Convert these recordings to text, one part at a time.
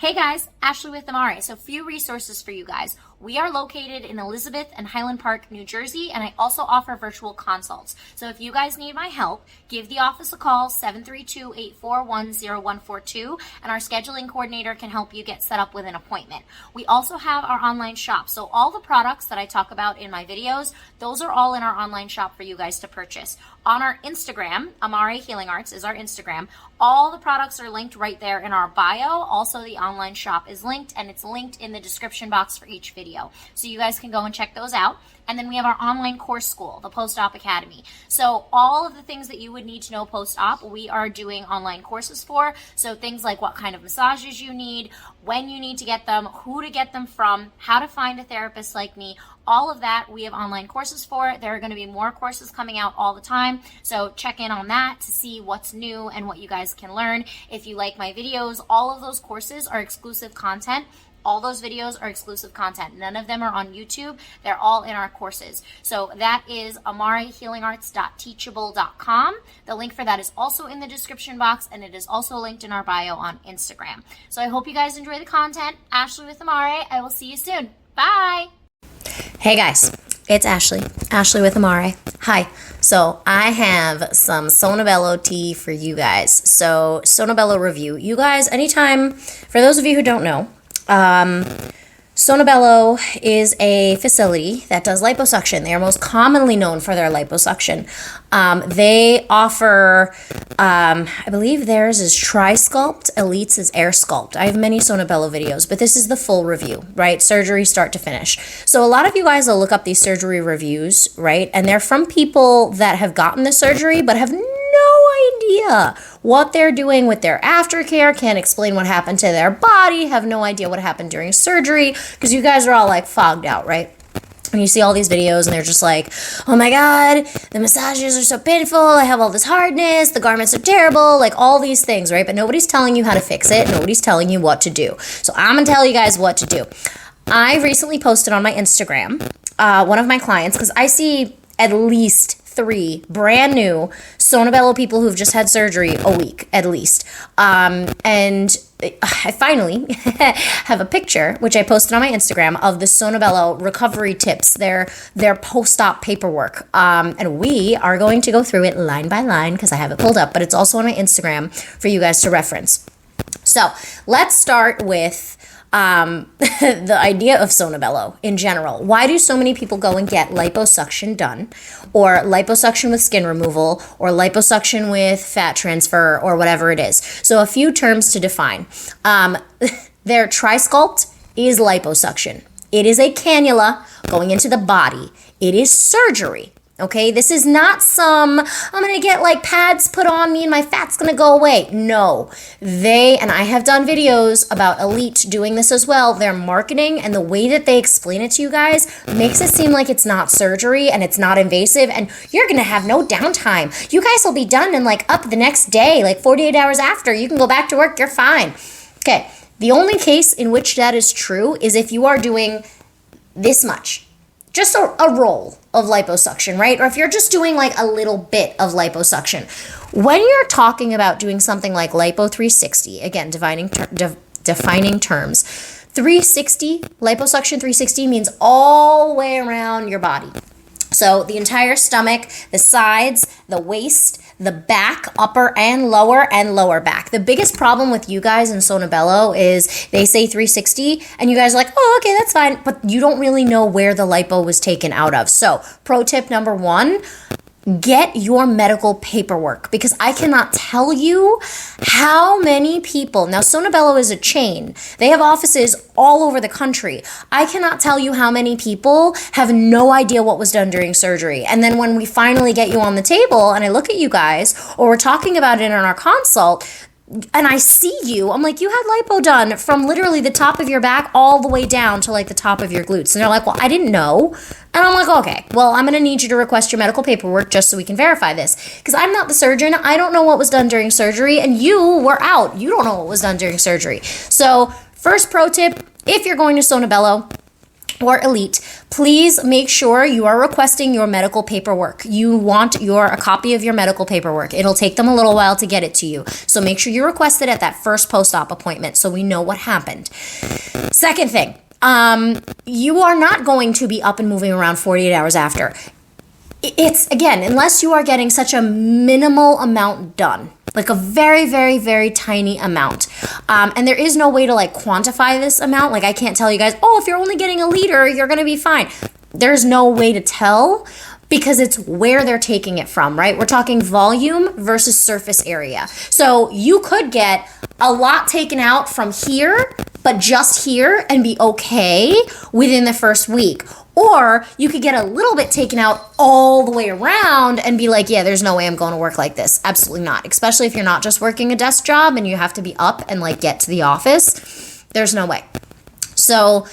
Hey guys, Ashley with Amare. So few resources for you guys. We are located in Elizabeth and Highland Park, New Jersey, and I also offer virtual consults. So if you guys need my help, give the office a call, 732-841-0142, and our scheduling coordinator can help you get set up with an appointment. We also have our online shop. So all the products that I talk about in my videos, those are all in our online shop for you guys to purchase. On our Instagram, Amare Healing Arts is our Instagram. All the products are linked right there in our bio. Also, the online shop is linked, and it's linked in the description box for each video. So you guys can go and check those out. And then we have our online course school, the Post-Op Academy. So all of the things that you would need to know post-op, we are doing online courses for. So things like what kind of massages you need, when you need to get them, who to get them from, how to find a therapist like me, all of that we have online courses for. There are going to be more courses coming out all the time. So check in on that to see what's new and what you guys can learn. If you like my videos, all of those courses are exclusive content. All those videos are exclusive content. None of them are on YouTube. They're all in our courses. So that is amarehealingarts.teachable.com. The link for that is also in the description box, and it is also linked in our bio on Instagram. So I hope you guys enjoy the content. Ashley with Amare. I will see you soon. Bye. Hey guys, it's Ashley with Amare. Hi. So I have some Sonobello tea for you guys. So Sonobello review. You guys, anytime, for those of you who don't know, Sonobello is a facility that does liposuction. They are most commonly known for their liposuction. They offer, I believe theirs is Tri-Sculpt, Elite's is Air Sculpt. I have many Sonobello videos, but this is the full review, right? Surgery start to finish. So a lot of you guys will look up these surgery reviews, right? And they're from people that have gotten the surgery but have no idea what they're doing with their aftercare, can't explain what happened to their body, have no idea what happened during surgery, because you guys are all like fogged out, right? And you see all these videos and they're just like, oh my God, the massages are so painful, I have all this hardness, the garments are terrible, like all these things, right? But nobody's telling you how to fix it. Nobody's telling you what to do. So I'm gonna tell you guys what to do. I recently posted on my Instagram, one of my clients, because I see at least 3 brand new Sonobello people who've just had surgery a week at least. And I finally have a picture, which I posted on my Instagram, of the Sonobello recovery tips, their post-op paperwork. And we are going to go through it line by line because I have it pulled up, but it's also on my Instagram for you guys to reference. So let's start with the idea of Sonobello in general. Why do so many people go and get liposuction done, or liposuction with skin removal, or liposuction with fat transfer, or whatever it is? So a few terms to define. Their Tri-Sculpt is liposuction. It is a cannula going into the body. It is surgery. Okay, this is not some, I'm going to get like pads put on me and my fat's going to go away. No, and I have done videos about Elite doing this as well. Their marketing and the way that they explain it to you guys makes it seem like it's not surgery and it's not invasive and you're going to have no downtime. You guys will be done and like up the next day, like 48 hours after, you can go back to work, you're fine. Okay, the only case in which that is true is if you are doing this much. Just a roll of liposuction, right? Or if you're just doing like a little bit of liposuction. When you're talking about doing something like Lipo 360, again, defining terms, 360, liposuction 360 means all the way around your body. So the entire stomach, the sides, the waist, the back, upper and lower back. The biggest problem with you guys in Sonobello is they say 360 and you guys are like, oh, okay, that's fine. But you don't really know where the lipo was taken out of. So pro tip number 1, get your medical paperwork, because I cannot tell you how many people, now Sonobello is a chain. They have offices all over the country. I cannot tell you how many people have no idea what was done during surgery. And then when we finally get you on the table and I look at you guys, or we're talking about it in our consult, and I see you, I'm like, you had lipo done from literally the top of your back all the way down to like the top of your glutes. And they're like, well, I didn't know. And I'm like, okay, well, I'm going to need you to request your medical paperwork just so we can verify this. Because I'm not the surgeon. I don't know what was done during surgery. And you were out. You don't know what was done during surgery. So first pro tip, if you're going to Sonobello, or Elite, please make sure you are requesting your medical paperwork. You want a copy of your medical paperwork. It'll take them a little while to get it to you. So make sure you request it at that first post-op appointment so we know what happened. Second thing, you are not going to be up and moving around 48 hours after. It's, again, unless you are getting such a minimal amount done, like a very, very, very tiny amount. And there is no way to like quantify this amount. Like I can't tell you guys, oh, if you're only getting a liter, you're going to be fine. There's no way to tell because it's where they're taking it from, right? We're talking volume versus surface area. So you could get a lot taken out from here, but just here and be okay within the first week. Or you could get a little bit taken out all the way around and be like, yeah, there's no way I'm going to work like this. Absolutely not. Especially if you're not just working a desk job and you have to be up and like get to the office. There's no way. So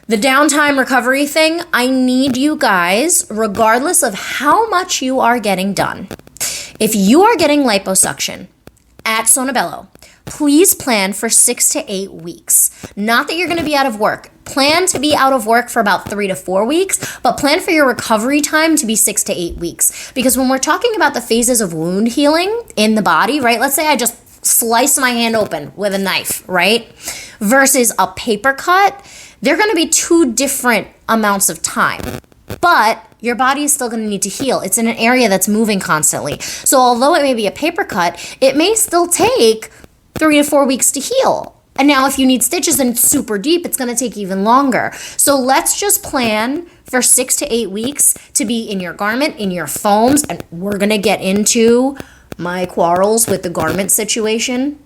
the downtime recovery thing, I need you guys, regardless of how much you are getting done, if you are getting liposuction at Sonobello, please plan for 6 to 8 weeks. Not that you're going to be out of work. Plan to be out of work for about 3 to 4 weeks, but plan for your recovery time to be 6 to 8 weeks. Because when we're talking about the phases of wound healing in the body, right? Let's say I just slice my hand open with a knife, right? Versus a paper cut, they're going to be two different amounts of time. But your body is still going to need to heal. It's in an area that's moving constantly. So although it may be a paper cut, it may still take 3 to 4 weeks to heal. And now if you need stitches and it's super deep, it's going to take even longer. So let's just plan for 6 to 8 weeks to be in your garment, in your foams. And we're going to get into my quarrels with the garment situation.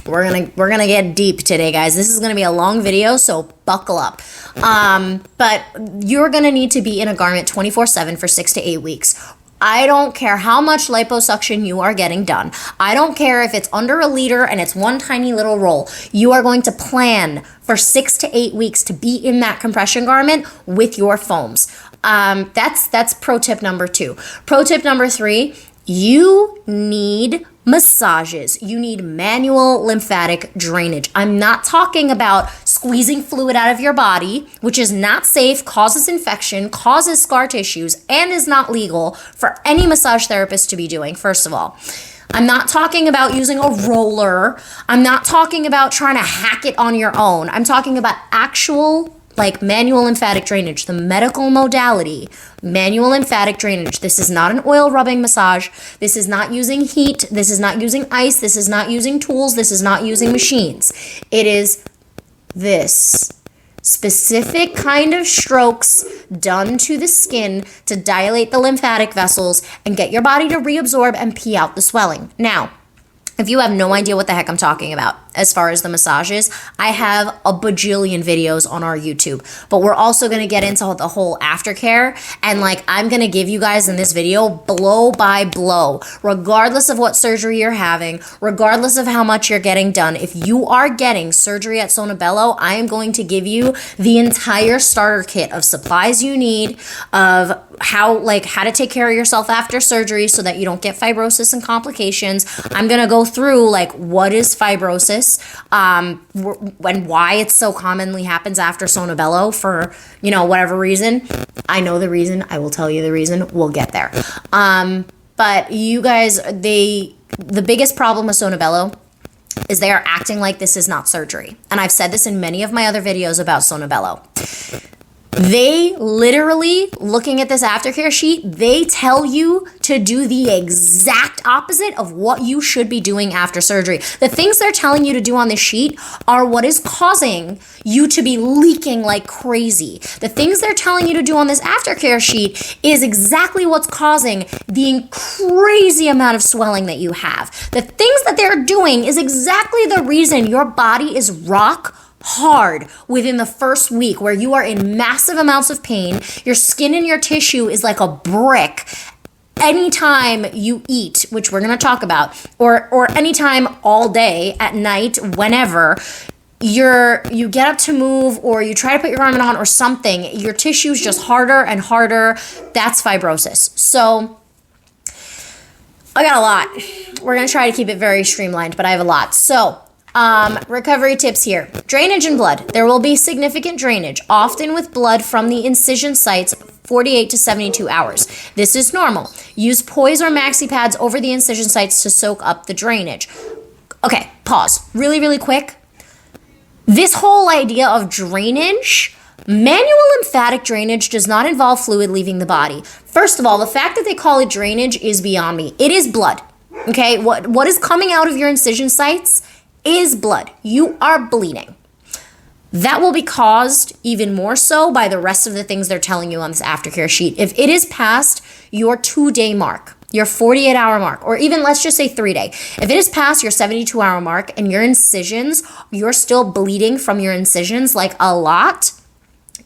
We're gonna get deep today, guys. This is gonna be a long video, so buckle up. But you're gonna need to be in a garment 24/7 for 6 to 8 weeks. I don't care how much liposuction you are getting done. I don't care if it's under a liter and it's one tiny little roll. You are going to plan for 6 to 8 weeks to be in that compression garment with your foams. That's pro tip number 2. Pro tip number 3, you need massages. You need manual lymphatic drainage. I'm not talking about squeezing fluid out of your body, which is not safe, causes infection, causes scar tissues, and is not legal for any massage therapist to be doing, first of all. I'm not talking about using a roller. I'm not talking about trying to hack it on your own. I'm talking about actual like manual lymphatic drainage, the medical modality, manual lymphatic drainage. This is not an oil rubbing massage. This is not using heat. This is not using ice. This is not using tools. This is not using machines. It is this specific kind of strokes done to the skin to dilate the lymphatic vessels and get your body to reabsorb and pee out the swelling. Now, if you have no idea what the heck I'm talking about as far as the massages, I have a bajillion videos on our YouTube. But we're also going to get into the whole aftercare. And like I'm going to give you guys in this video blow by blow, regardless of what surgery you're having, regardless of how much you're getting done. If you are getting surgery at Sonobello, I am going to give you the entire starter kit of supplies you need, of how to take care of yourself after surgery so that you don't get fibrosis and complications. I'm going to go through like what is fibrosis, and why it so commonly happens after Sonobello for, whatever reason. I know the reason. I will tell you the reason. We'll get there. But you guys, the biggest problem with Sonobello is they are acting like this is not surgery. And I've said this in many of my other videos about Sonobello. They literally, looking at this aftercare sheet, they tell you to do the exact opposite of what you should be doing after surgery. The things they're telling you to do on this sheet are what is causing you to be leaking like crazy. The things they're telling you to do on this aftercare sheet is exactly what's causing the crazy amount of swelling that you have. The things that they're doing is exactly the reason your body is rock hard within the first week, where you are in massive amounts of pain. Your skin and your tissue is like a brick. Anytime you eat, which we're going to talk about, or anytime all day, at night, whenever you get up to move or you try to put your garment on or something, your tissue is just harder and harder. That's fibrosis. So I got a lot. We're going to try to keep it very streamlined, but I have a lot. So Recovery tips here. Drainage and blood. There will be significant drainage, often with blood from the incision sites 48 to 72 hours. This is normal. Use poise or maxi pads over the incision sites to soak up the drainage. Okay, pause. Really, really quick. This whole idea of drainage, manual lymphatic drainage does not involve fluid leaving the body. First of all, the fact that they call it drainage is beyond me. It is blood. Okay, what is coming out of your incision sites is blood. You are bleeding. That will be caused even more so by the rest of the things they're telling you on this aftercare sheet. If it is past your 2-day mark, your 48-hour mark, or even let's just say 3-day, if it is past your 72-hour mark and your incisions, you're still bleeding from your incisions like a lot,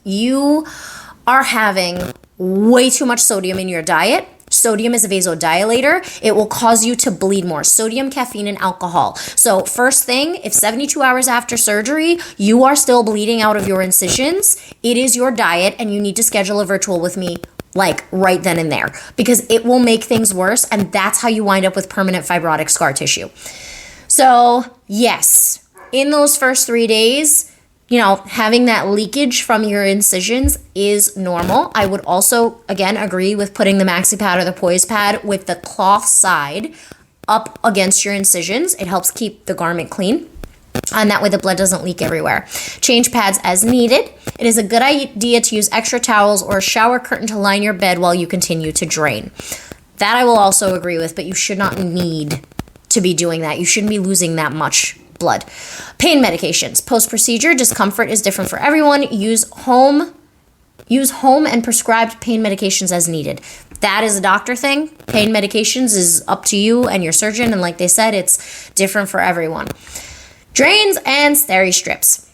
you are having way too much sodium in your diet. Sodium is a vasodilator. It will cause you to bleed more. Sodium, caffeine, and alcohol. So first thing, if 72 hours after surgery, you are still bleeding out of your incisions, it is your diet and you need to schedule a virtual with me like right then and there because it will make things worse and that's how you wind up with permanent fibrotic scar tissue. So yes, in those first 3 days, having that leakage from your incisions is normal. I would also, again, agree with putting the maxi pad or the poise pad with the cloth side up against your incisions. It helps keep the garment clean. And that way the blood doesn't leak everywhere. Change pads as needed. It is a good idea to use extra towels or a shower curtain to line your bed while you continue to drain. That I will also agree with, but you should not need to be doing that. You shouldn't be losing that much blood. Pain medications. Post-procedure discomfort is different for everyone. Use home and prescribed pain medications as needed. That is a doctor thing. Pain medications is up to you and your surgeon, and like they said, it's different for everyone. Drains and steri strips.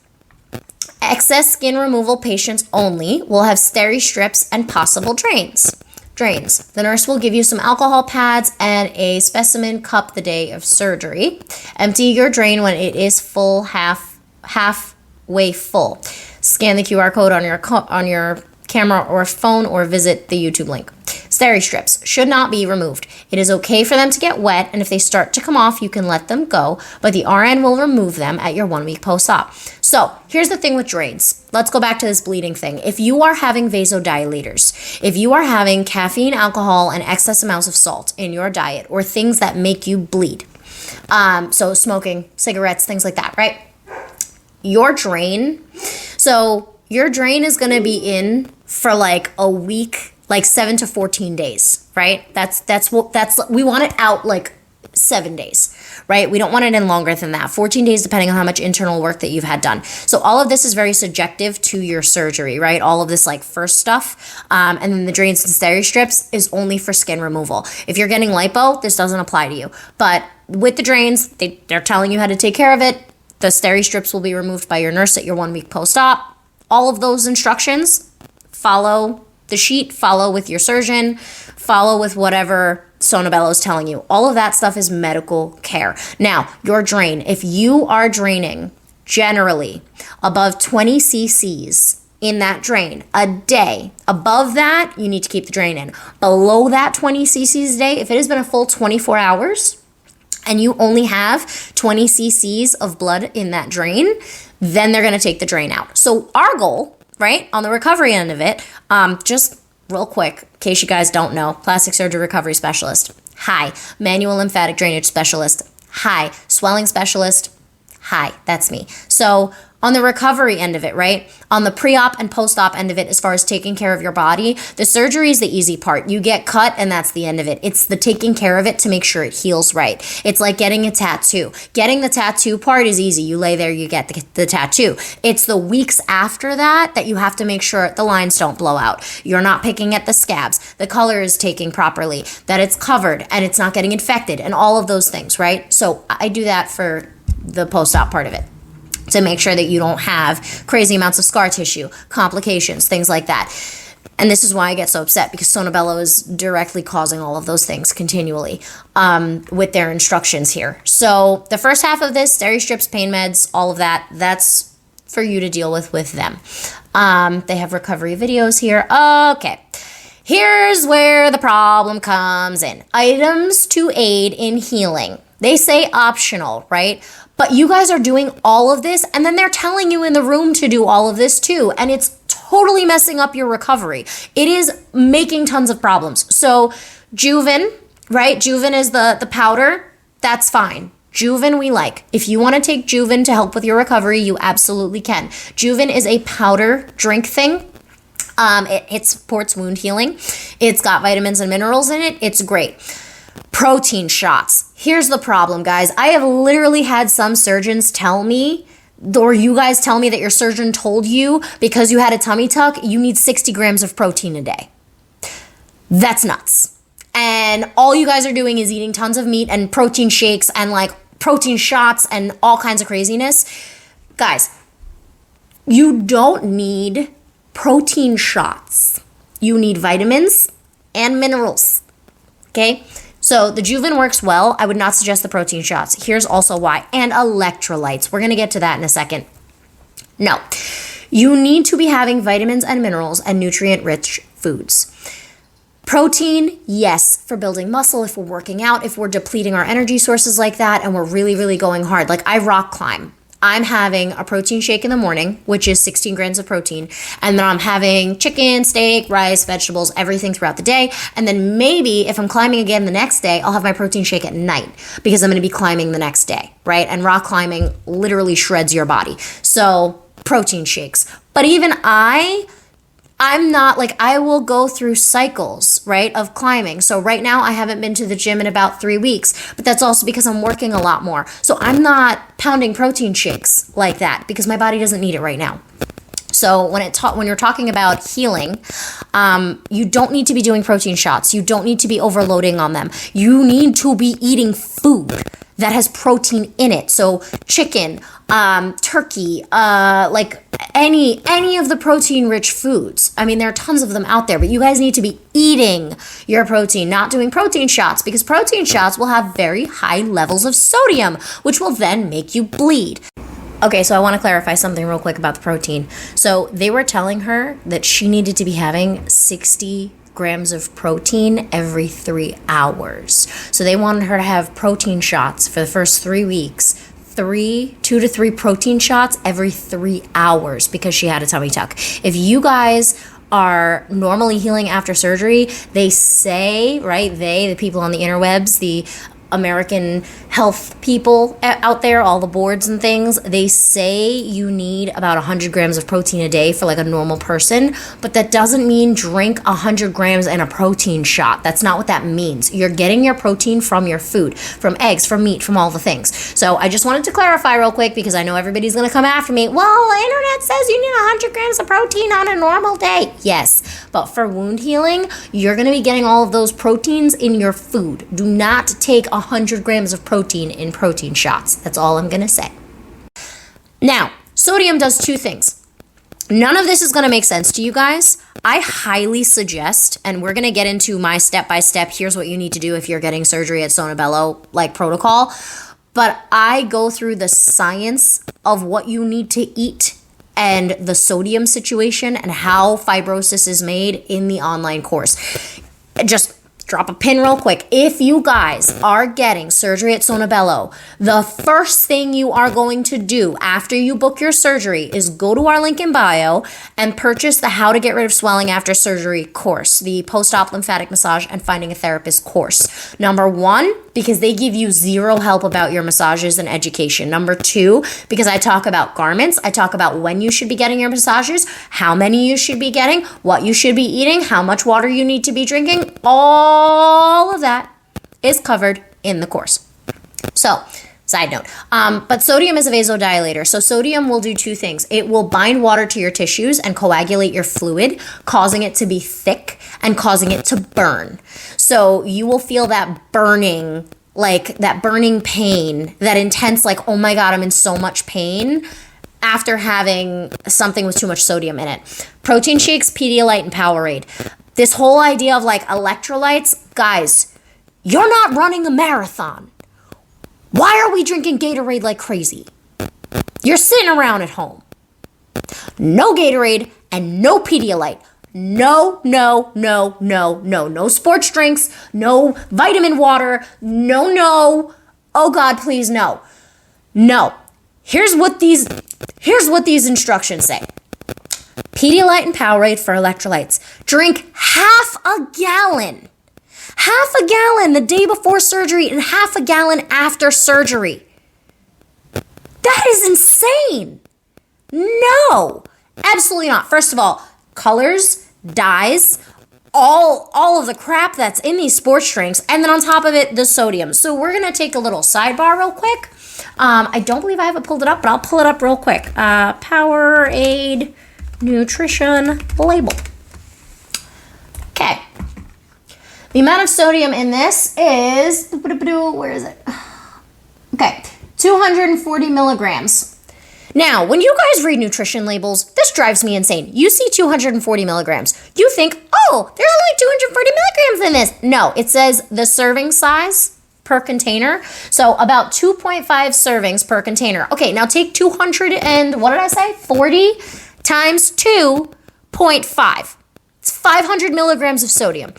Excess skin removal patients only will have steri strips and possible drains. The nurse will give you some alcohol pads and a specimen cup the day of surgery. Empty your drain when it is full, halfway full. Scan the QR code on your camera or phone or visit the YouTube link. Steri strips should not be removed. It is okay for them to get wet, and if they start to come off, you can let them go, but the RN will remove them at your 1 week post-op. So here's the thing with drains. Let's go back to this bleeding thing. If you are having vasodilators, if you are having caffeine, alcohol, and excess amounts of salt in your diet, or things that make you bleed, so smoking, cigarettes, things like that, right? Your drain is going to be in for like a week, like 7 to 14 days, right? We want it out like 7 days, right? We don't want it in longer than that. 14 days, depending on how much internal work that you've had done. So all of this is very subjective to your surgery, right? All of this like first stuff. And then the drains and steri strips is only for skin removal. If you're getting lipo, this doesn't apply to you. But with the drains, they're telling you how to take care of it. The steri strips will be removed by your nurse at your 1 week post-op. All of those instructions, follow the sheet, follow with your surgeon, follow with whatever Sonobello is telling you. All of that stuff is medical care. Now, your drain, if you are draining generally above 20 cc's in that drain a day, above that, you need to keep the drain in. Below that 20 cc's a day, if it has been a full 24 hours and you only have 20 cc's of blood in that drain, then they're going to take the drain out. So our goal, right, on the recovery end of it, just real quick, in case you guys don't know, plastic surgery recovery specialist. Hi. Manual lymphatic drainage specialist. Hi. Swelling specialist. Hi. That's me. So on the recovery end of it, right, on the pre-op and post-op end of it, as far as taking care of your body, the surgery is the easy part. You get cut and that's the end of it. It's the taking care of it to make sure it heals right. It's like getting a tattoo. Getting the tattoo part is easy. You lay there, you get the tattoo. It's the weeks after that you have to make sure the lines don't blow out. You're not picking at the scabs. The color is taking properly, that it's covered and it's not getting infected and all of those things, right? So I do that for the post-op part of it, to make sure that you don't have crazy amounts of scar tissue, complications, things like that. And this is why I get so upset, because Sonobello is directly causing all of those things continually with their instructions here. So the first half of this, steri strips, pain meds, all of that, that's for you to deal with them. They have recovery videos here. Okay. Here's where the problem comes in. Items to aid in healing. They say optional, right? But you guys are doing all of this, and then they're telling you in the room to do all of this too, and it's totally messing up your recovery. It is making tons of problems. So Juven, right? Juven is the powder. That's fine. Juven we like. If you want to take Juven to help with your recovery, you absolutely can. Juven is a powder drink thing. It supports wound healing. It's got vitamins and minerals in it. It's great. Protein shots. Here's the problem, guys. I have literally had some surgeons tell me, or you guys tell me that your surgeon told you because you had a tummy tuck, you need 60 grams of protein a day. That's nuts. And all you guys are doing is eating tons of meat and protein shakes and like protein shots and all kinds of craziness. Guys, you don't need protein shots. You need vitamins and minerals. Okay? So the Juven works well. I would not suggest the protein shots. Here's also why. And electrolytes. We're going to get to that in a second. No. You need to be having vitamins and minerals and nutrient-rich foods. Protein, yes, for building muscle, if we're working out, if we're depleting our energy sources like that, and we're really, really going hard. Like I rock climb. I'm having a protein shake in the morning, which is 16 grams of protein. And then I'm having chicken, steak, rice, vegetables, everything throughout the day. And then maybe if I'm climbing again the next day, I'll have my protein shake at night because I'm going to be climbing the next day, right? And rock climbing literally shreds your body. So protein shakes. But even I'm not like, I will go through cycles, right, of climbing. So right now I haven't been to the gym in about 3 weeks, but that's also because I'm working a lot more. So I'm not pounding protein shakes like that because my body doesn't need it right now. So when you're talking about healing, you don't need to be doing protein shots. You don't need to be overloading on them. You need to be eating food that has protein in it. So chicken, turkey, like any of the protein-rich foods. I mean, there are tons of them out there, but you guys need to be eating your protein, not doing protein shots, because protein shots will have very high levels of sodium, which will then make you bleed. Okay, so I want to clarify something real quick about the protein. So they were telling her that she needed to be having 60 grams of protein every 3 hours. So they wanted her to have protein shots for the first 3 weeks, 2 to 3 protein shots every 3 hours because she had a tummy tuck. If you guys are normally healing after surgery, they say, right, the people on the interwebs, the American health people out there, all the boards and things, they say you need about 100 grams of protein a day for like a normal person, but that doesn't mean drink 100 grams and a protein shot. That's not what that means. You're getting your protein from your food, from eggs, from meat, from all the things. So I just wanted to clarify real quick because I know everybody's going to come after me. Well, the internet says you need 100 grams of protein on a normal day. Yes, but for wound healing, you're going to be getting all of those proteins in your food. Do not take 100 grams of protein in protein shots. That's all I'm going to say. Now, sodium does 2 things. None of this is going to make sense to you guys. I highly suggest, and we're going to get into my step-by-step, here's what you need to do if you're getting surgery at Sonobello, like protocol. But I go through the science of what you need to eat and the sodium situation and how fibrosis is made in the online course. Just drop a pin real quick. If you guys are getting surgery at Sonobello, the first thing you are going to do after you book your surgery is go to our link in bio and purchase the How to Get Rid of Swelling After Surgery course, the post-op lymphatic massage and finding a therapist course. Number 1, because they give you zero help about your massages and education. Number 2, because I talk about garments. I talk about when you should be getting your massages, how many you should be getting, what you should be eating, how much water you need to be drinking. All of that is covered in the course. So, side note, but sodium is a vasodilator. So sodium will do 2 things. It will bind water to your tissues and coagulate your fluid, causing it to be thick and causing it to burn. So you will feel that burning, like that burning pain, that intense, like, oh my God, I'm in so much pain after having something with too much sodium in it. Protein shakes, Pedialyte, and Powerade. This whole idea of like electrolytes, guys, you're not running a marathon. Why are we drinking Gatorade like crazy? You're sitting around at home. No Gatorade and no Pedialyte. No sports drinks, no vitamin water, no. Oh God, please, no. No. Here's what these instructions say. Pedialyte and Powerade for electrolytes. Drink half a gallon. Half a gallon the day before surgery and half a gallon after surgery. That is insane. No, absolutely not. First of all, colors, dyes, all of the crap that's in these sports drinks, and then on top of it, the sodium. So we're going to take a little sidebar real quick. I don't believe I have it pulled it up, but I'll pull it up real quick. Powerade nutrition label. Okay. The amount of sodium in this is, where is it? Okay, 240 milligrams. Now, when you guys read nutrition labels, this drives me insane. You see 240 milligrams. You think, oh, there's only 240 milligrams in this. No, it says the serving size per container. So about 2.5 servings per container. Okay, now take 200 and, what did I say? 40 times 2.5. It's 500 milligrams of sodium.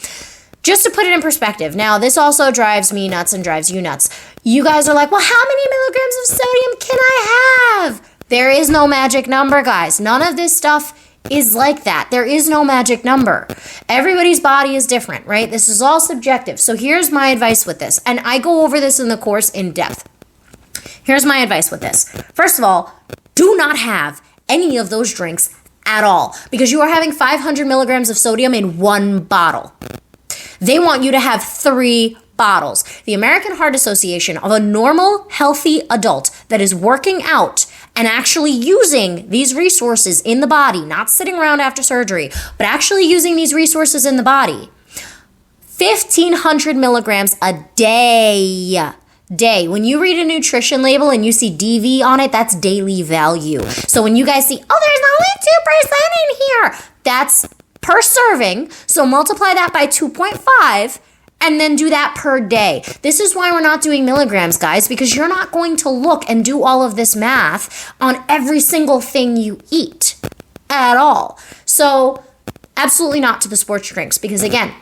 Just to put it in perspective, now this also drives me nuts and drives you nuts. You guys are like, well, how many milligrams of sodium can I have? There is no magic number, guys. None of this stuff is like that. There is no magic number. Everybody's body is different, right? This is all subjective. So here's my advice with this. And I go over this in the course in depth. Here's my advice with this. First of all, do not have any of those drinks at all because you are having 500 milligrams of sodium in one bottle. They want you to have 3 bottles. The American Heart Association, of a normal, healthy adult that is working out and actually using these resources in the body, not sitting around after surgery, but actually using these resources in the body, 1,500 milligrams a day. When you read a nutrition label and you see DV on it, that's daily value. So when you guys see, oh, there's only 2% in here, that's per serving. So multiply that by 2.5 and then do that per day. This is why we're not doing milligrams, guys, because you're not going to look and do all of this math on every single thing you eat at all. So absolutely not to the sports drinks because, again,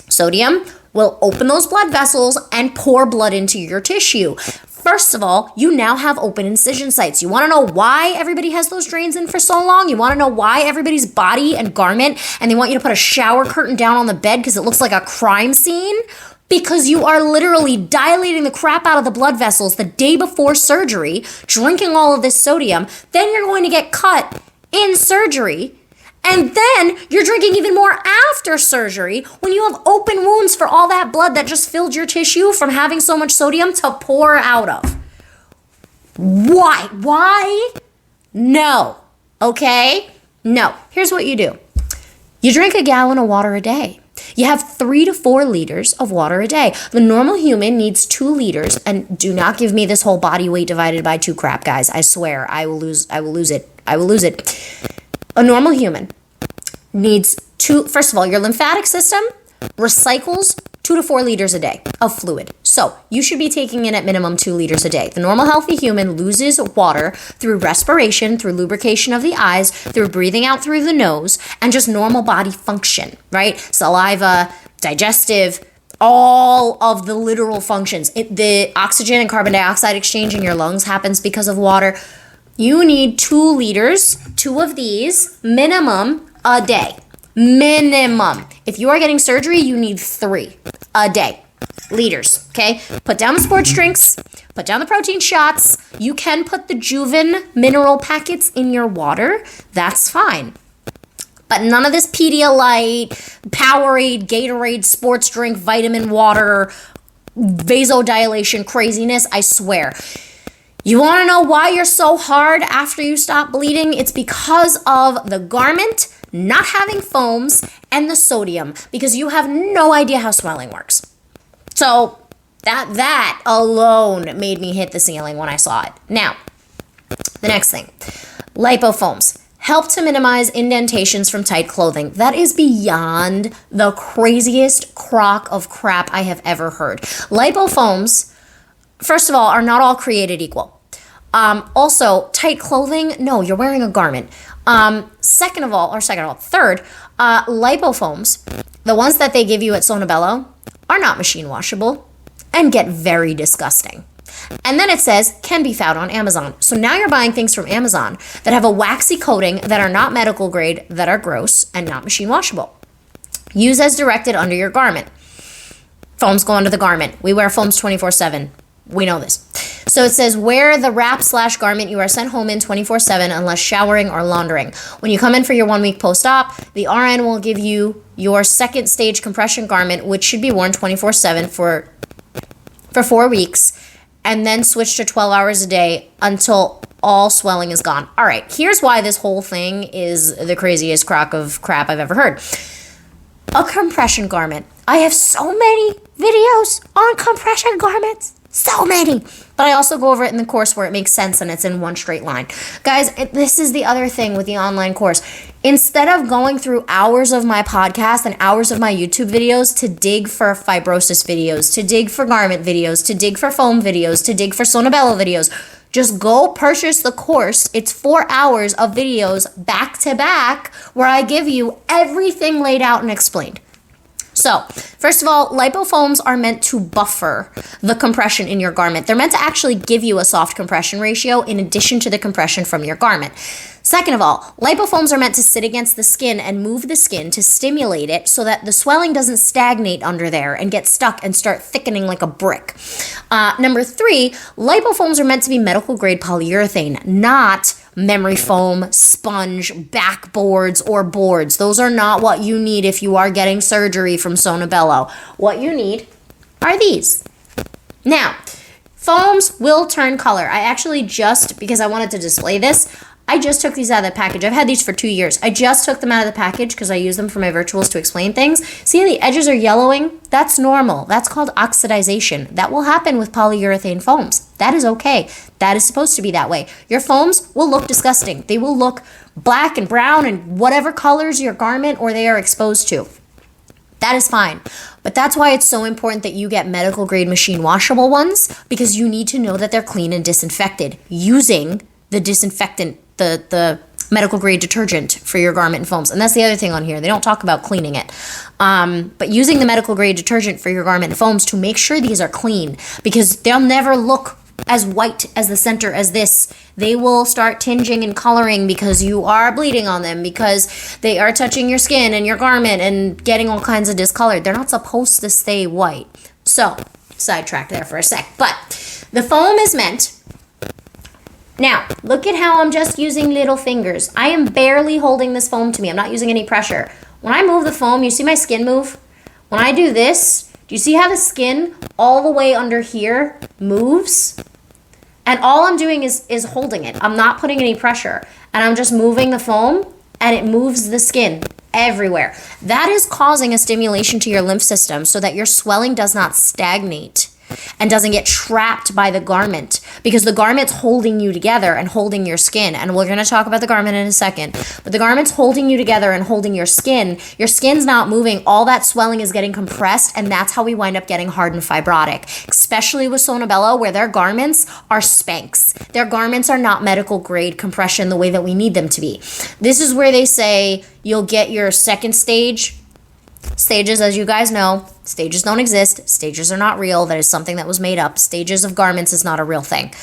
sodium will open those blood vessels and pour blood into your tissue. First of all, you now have open incision sites. You want to know why everybody has those drains in for so long? You want to know why everybody's body and garment, and they want you to put a shower curtain down on the bed because it looks like a crime scene? Because you are literally dilating the crap out of the blood vessels the day before surgery, drinking all of this sodium. Then you're going to get cut in surgery. And then you're drinking even more after surgery when you have open wounds for all that blood that just filled your tissue from having so much sodium to pour out of. Why? Why? No. Okay? No. Here's what you do. You drink a gallon of water a day. You have 3 to 4 liters of water a day. The normal human needs 2 liters. And do not give me this whole body weight divided by 2 crap, guys. I swear, I will lose it. A normal human needs 2, first of all, your lymphatic system recycles 2 to 4 liters a day of fluid. So you should be taking in at minimum 2 liters a day. The normal healthy human loses water through respiration, through lubrication of the eyes, through breathing out through the nose, and just normal body function, right? Saliva, digestive, all of the literal functions. The oxygen and carbon dioxide exchange in your lungs happens because of water. You need 2 liters, 2 of these, minimum a day. Minimum. If you are getting surgery, you need 3 a day. Liters, okay? Put down the sports drinks, put down the protein shots. You can put the Juven mineral packets in your water. That's fine. But none of this Pedialyte, Powerade, Gatorade, sports drink, vitamin water, vasodilation craziness, I swear. You want to know why you're so hard after you stop bleeding? It's because of the garment not having foams and the sodium, because you have no idea how swelling works. So that alone made me hit the ceiling when I saw it. Now, the next thing, lipofoams help to minimize indentations from tight clothing. That is beyond the craziest crock of crap I have ever heard. Lipofoams, first of all, are not all created equal. Also, tight clothing, no, you're wearing a garment. Third, lipofoams, the ones that they give you at Sonobello, are not machine washable and get very disgusting. And then it says, can be found on Amazon. So now you're buying things from Amazon that have a waxy coating, that are not medical grade, that are gross, and not machine washable. Use as directed under your garment. Foams go under the garment. We wear foams 24/7. We know this. So it says, wear the wrap/garment you are sent home in 24/7 unless showering or laundering. When you come in for your 1 week post-op, the RN will give you your second stage compression garment, which should be worn 24/7 for 4 weeks, and then switch to 12 hours a day until all swelling is gone. All right, here's why this whole thing is the craziest crock of crap I've ever heard. A compression garment. I have so many videos on compression garments. So many. But I also go over it in the course where it makes sense and it's in one straight line. Guys, this is the other thing with the online course. Instead of going through hours of my podcast and hours of my YouTube videos to dig for fibrosis videos, to dig for garment videos, to dig for foam videos, to dig for Sonobello videos, just go purchase the course. It's 4 hours of videos back to back where I give you everything laid out and explained. So, first of all, lipofoams are meant to buffer the compression in your garment. They're meant to actually give you a soft compression ratio in addition to the compression from your garment. Second of all, lipofoams are meant to sit against the skin and move the skin to stimulate it so that the swelling doesn't stagnate under there and get stuck and start thickening like a brick. Number 3, lipofoams are meant to be medical grade polyurethane, not memory foam, sponge, backboards, or boards. Those are not what you need if you are getting surgery from Sonobello. What you need are these. Now, foams will turn color. I actually just, because I wanted to display this, I just took these out of the package. I've had these for 2 years. I just took them out of the package because I use them for my virtuals to explain things. See how the edges are yellowing? That's normal. That's called oxidization. That will happen with polyurethane foams. That is okay. That is supposed to be that way. Your foams will look disgusting. They will look black and brown and whatever colors your garment or they are exposed to. That is fine. But that's why it's so important that you get medical grade machine washable ones, because you need to know that they're clean and disinfected using the disinfectant, the medical grade detergent for your garment and foams. And that's the other thing on here. They don't talk about cleaning it. But using the medical grade detergent for your garment and foams to make sure these are clean, because they'll never look as white as the center as this. They will start tinging and coloring because you are bleeding on them, because they are touching your skin and your garment and getting all kinds of discolored. They're not supposed to stay white. So, sidetrack there for a sec. But the foam is meant. Now, look at how I'm just using little fingers. I am barely holding this foam to me. I'm not using any pressure. When I move the foam, you see my skin move? When I do this, do you see how the skin all the way under here moves? And all I'm doing is holding it. I'm not putting any pressure. And I'm just moving the foam, and it moves the skin everywhere. That is causing a stimulation to your lymph system so that your swelling does not stagnate and doesn't get trapped by the garment, because the garment's holding you together and holding your skin. And we're going to talk about the garment in a second, but the garment's holding you together and holding your skin. Your skin's not moving. All that swelling is getting compressed, and that's how we wind up getting hard and fibrotic, especially with Sonobello, where their garments are Spanx. Their garments are not medical grade compression the way that we need them to be. This is where they say you'll get your second stage. Stages, as you guys know, stages don't exist. Stages are not real. That is something that was made up. Stages of garments is not a real thing.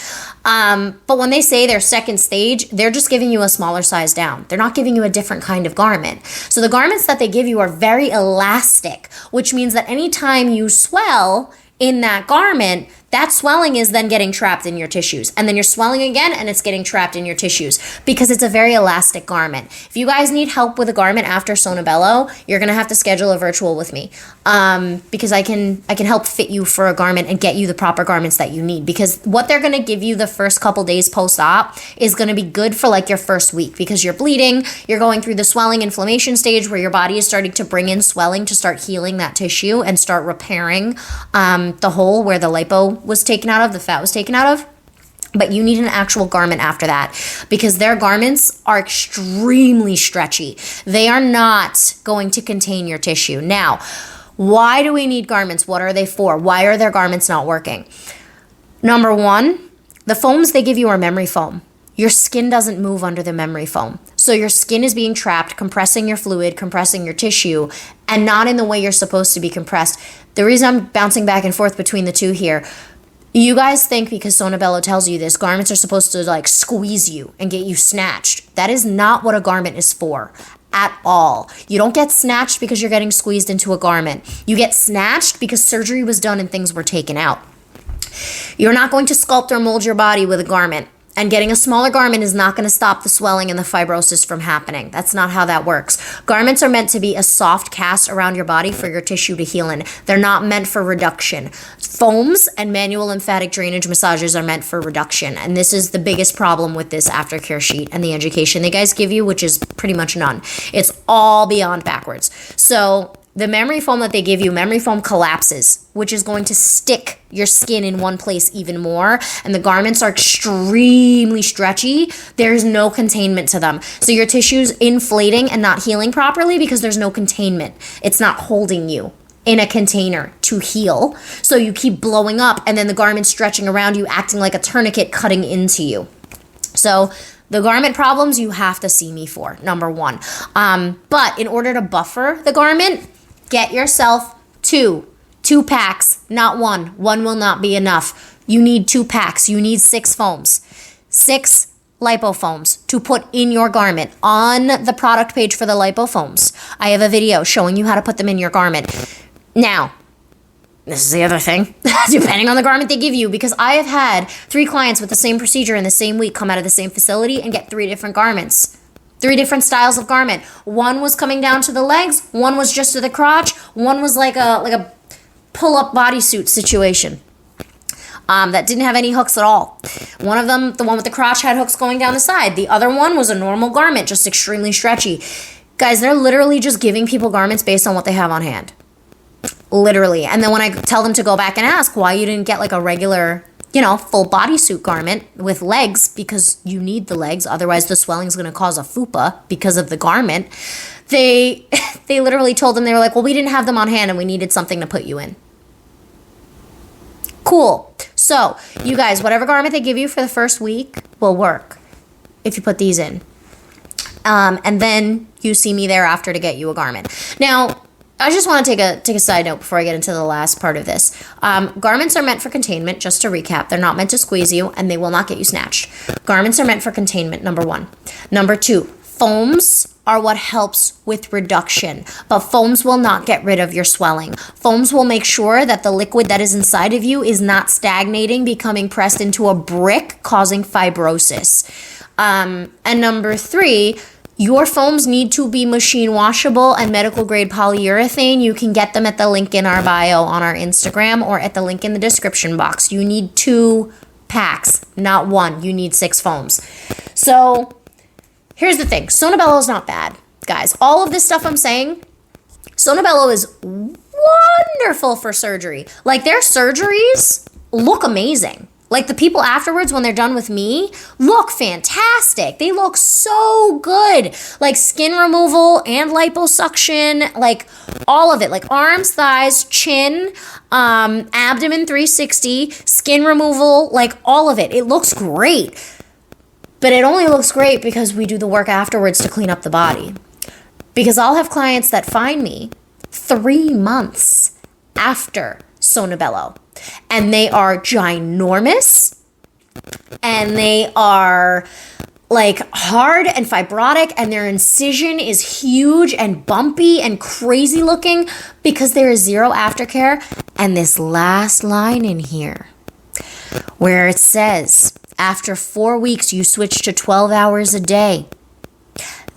But when they say their second stage, they're just giving you a smaller size down. They're not giving you a different kind of garment. So the garments that they give you are very elastic, which means that anytime you swell in that garment, that swelling is then getting trapped in your tissues. And then you're swelling again, and it's getting trapped in your tissues because it's a very elastic garment. If you guys need help with a garment after Sonobello, you're going to have to schedule a virtual with me, because I can help fit you for a garment and get you the proper garments that you need. Because what they're going to give you the first couple days post-op is going to be good for like your first week, because you're bleeding, you're going through the swelling inflammation stage where your body is starting to bring in swelling to start healing that tissue and start repairing the hole where the lipo was taken out of, the fat was taken out of. But you need an actual garment after that, because their garments are extremely stretchy. They are not going to contain your tissue. Now, why do we need garments? What are they for? Why are their garments not working? Number one, the foams they give you are memory foam. Your skin doesn't move under the memory foam. So your skin is being trapped, compressing your fluid, compressing your tissue, and not in the way you're supposed to be compressed. The reason I'm bouncing back and forth between the two here, You guys think because Sonobello tells you this, garments are supposed to like squeeze you and get you snatched. That is not what a garment is for at all. You don't get snatched because you're getting squeezed into a garment. You get snatched because surgery was done and things were taken out. You're not going to sculpt or mold your body with a garment. And getting a smaller garment is not going to stop the swelling and the fibrosis from happening. That's not how that works. Garments are meant to be a soft cast around your body for your tissue to heal in. They're not meant for reduction. Foams and manual lymphatic drainage massages are meant for reduction. And this is the biggest problem with this aftercare sheet and the education they guys give you, which is pretty much none. It's all beyond backwards. So the memory foam that they give you, memory foam collapses, which is going to stick your skin in one place even more. And the garments are extremely stretchy. There's no containment to them. So your tissue's inflating and not healing properly because there's no containment. It's not holding you in a container to heal. So you keep blowing up and then the garment's stretching around you, acting like a tourniquet cutting into you. So the garment problems you have to see me for, number one. But in order to buffer the garment, get yourself two packs, not one. One will not be enough. You need 2 packs. You need 6 foams. 6 lipofoams to put in your garment. On the product page for the lipofoams, I have a video showing you how to put them in your garment. Now, this is the other thing, depending on the garment they give you, because I have had 3 clients with the same procedure in the same week come out of the same facility and get 3 different garments. 3 different styles of garment. One was coming down to the legs, one was just to the crotch, one was like a pull-up bodysuit situation that didn't have any hooks at all. One of them, the one with the crotch, had hooks going down the side. The other one was a normal garment, just extremely stretchy. Guys, they're literally just giving people garments based on what they have on hand. Literally. And then when I tell them to go back and ask why you didn't get like a regular, full bodysuit garment with legs, because you need the legs, otherwise the swelling is going to cause a fupa because of the garment. They literally told them, they were like, well, we didn't have them on hand and we needed something to put you in. Cool. So you guys, whatever garment they give you for the first week will work if you put these in. And then you see me thereafter to get you a garment. Now, I just want to take a side note before I get into the last part of this. Garments are meant for containment, just to recap. They're not meant to squeeze you, and they will not get you snatched. Garments are meant for containment, number 1. Number 2, foams are what helps with reduction, but foams will not get rid of your swelling. Foams will make sure that the liquid that is inside of you is not stagnating, becoming pressed into a brick, causing fibrosis. And number 3, your foams need to be machine washable and medical grade polyurethane. You can get them at the link in our bio on our Instagram or at the link in the description box. You need 2 packs, not 1. You need 6 foams. So here's the thing. Sonobello is not bad, guys. All of this stuff I'm saying, Sonobello is wonderful for surgery. Like, their surgeries look amazing. Like, the people afterwards, when they're done with me, look fantastic. They look so good. Like, skin removal and liposuction, like, all of it. Like, arms, thighs, chin, abdomen 360, skin removal, like, all of it. It looks great. But it only looks great because we do the work afterwards to clean up the body. Because I'll have clients that find me 3 months after Sonobello. And they are ginormous, and they are like hard and fibrotic, and their incision is huge and bumpy and crazy looking because there is 0 aftercare. And this last line in here where it says, after 4 weeks, you switch to 12 hours a day.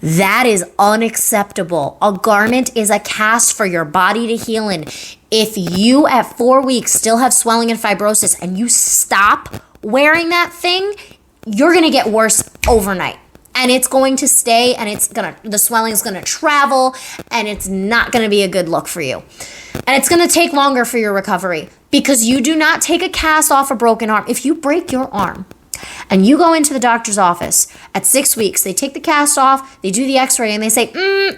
That is unacceptable. A garment is a cast for your body to heal in. If you at 4 weeks still have swelling and fibrosis and you stop wearing that thing, you're going to get worse overnight. And it's going to stay, and the swelling is going to travel, and it's not going to be a good look for you. And it's going to take longer for your recovery because you do not take a cast off a broken arm. If you break your arm, and you go into the doctor's office at 6 weeks, they take the cast off, they do the x-ray, and they say,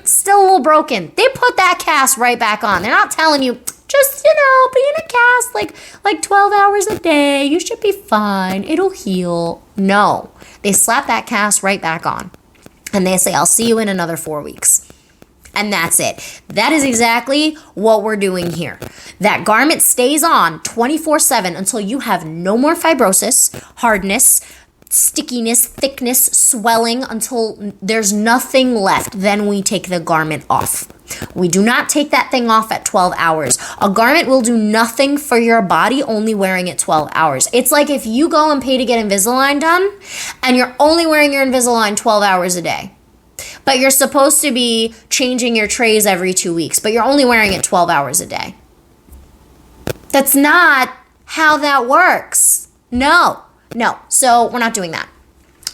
still a little broken. They put that cast right back on. They're not telling you, just, be in a cast like 12 hours a day. You should be fine. It'll heal. No. They slap that cast right back on. And they say, I'll see you in another 4 weeks. And that's it. That is exactly what we're doing here. That garment stays on 24/7 until you have no more fibrosis, hardness, stickiness, thickness, swelling, until there's nothing left. Then we take the garment off. We do not take that thing off at 12 hours. A garment will do nothing for your body only wearing it 12 hours. It's like if you go and pay to get Invisalign done and you're only wearing your Invisalign 12 hours a day. But you're supposed to be changing your trays every 2 weeks, but you're only wearing it 12 hours a day. That's not how that works. No. So we're not doing that.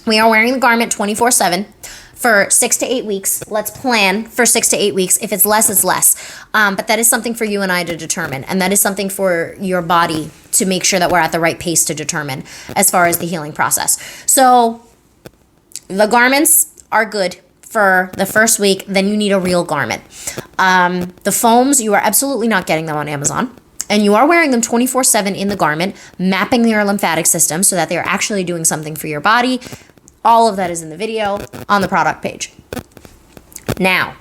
We are wearing the garment 24/7 for 6 to 8 weeks. Let's plan for 6 to 8 weeks. If it's less, it's less. But that is something for you and I to determine. And that is something for your body to make sure that we're at the right pace to determine as far as the healing process. So the garments are good for the first week. Then you need a real garment. The foams, you are absolutely not getting them on Amazon. And you are wearing them 24/7 in the garment, mapping your lymphatic system so that they are actually doing something for your body. All of that is in the video on the product page. Now,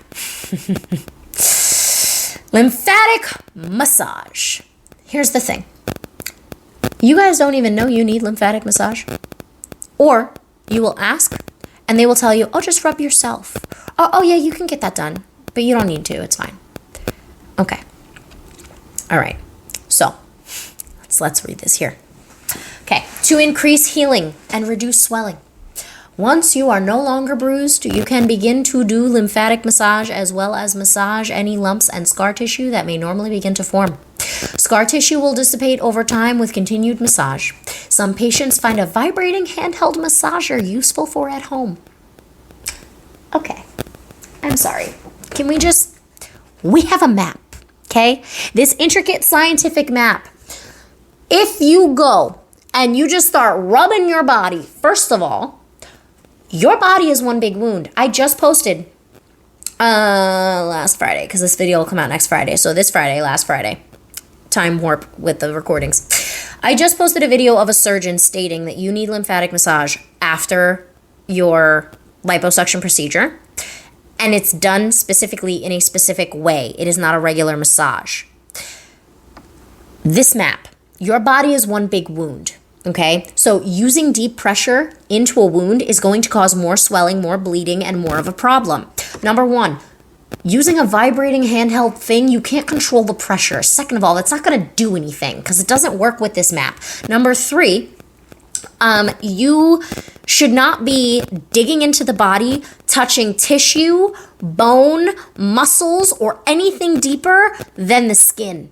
lymphatic massage. Here's the thing. You guys don't even know you need lymphatic massage. Or you will ask and they will tell you, oh, just rub yourself. Oh yeah, you can get that done, but you don't need to. It's fine. Okay. All right. So let's read this here. Okay. To increase healing and reduce swelling. Once you are no longer bruised, you can begin to do lymphatic massage as well as massage any lumps and scar tissue that may normally begin to form. Scar tissue will dissipate over time with continued massage. Some patients find a vibrating handheld massager useful for at home. Okay. I'm sorry. We have a map. Okay? This intricate scientific map. If you go and you just start rubbing your body, first of all, your body is one big wound. I just posted last Friday, because this video will come out next Friday. So this Friday, last Friday, time warp with the recordings. I just posted a video of a surgeon stating that you need lymphatic massage after your liposuction procedure. And it's done specifically in a specific way. It is not a regular massage. This map, your body is one big wound, okay? So using deep pressure into a wound is going to cause more swelling, more bleeding, and more of a problem. Number one, using a vibrating handheld thing, you can't control the pressure. Second of all, that's not going to do anything because it doesn't work with this map. Number three, you should not be digging into the body, touching tissue, bone, muscles, or anything deeper than the skin.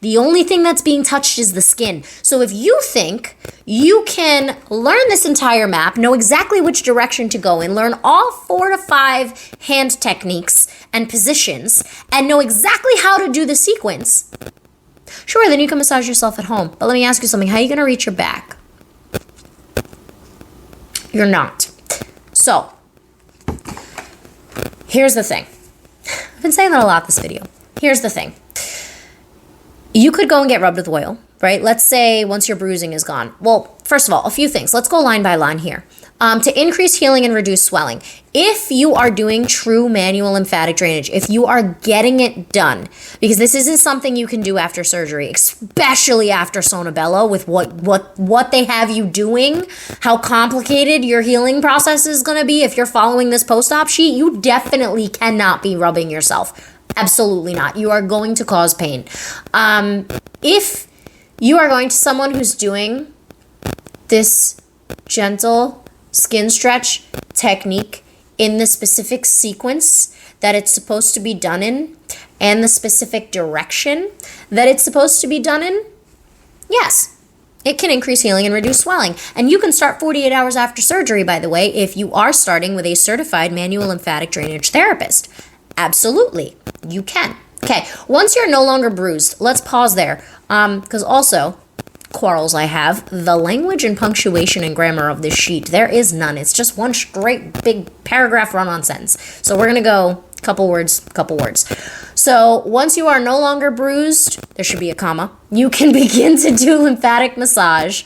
The only thing that's being touched is the skin. So if you think you can learn this entire map, know exactly which direction to go in, learn all 4 to 5 hand techniques and positions, and know exactly how to do the sequence, sure, then you can massage yourself at home. But let me ask you something. How are you going to reach your back? You're not. So, here's the thing. I've been saying that a lot this video. Here's the thing. You could go and get rubbed with oil, right? Let's say once your bruising is gone. Well, first of all, a few things. Let's go line by line here. To increase healing and reduce swelling. If you are doing true manual lymphatic drainage, if you are getting it done, because this isn't something you can do after surgery, especially after Sonobello with what they have you doing, how complicated your healing process is going to be if you're following this post-op sheet, you definitely cannot be rubbing yourself. Absolutely not. You are going to cause pain. If you are going to someone who's doing this gentle skin stretch technique in the specific sequence that it's supposed to be done in and the specific direction that it's supposed to be done in, yes, it can increase healing and reduce swelling. And you can start 48 hours after surgery, by the way, if you are starting with a certified manual lymphatic drainage therapist. Absolutely, you can. Okay, once you're no longer bruised, let's pause there, because also, quarrels I have, the language and punctuation and grammar of this sheet, there is none. It's just one straight big paragraph run-on sentence. So we're going to go couple words. So once you are no longer bruised, there should be a comma, you can begin to do lymphatic massage.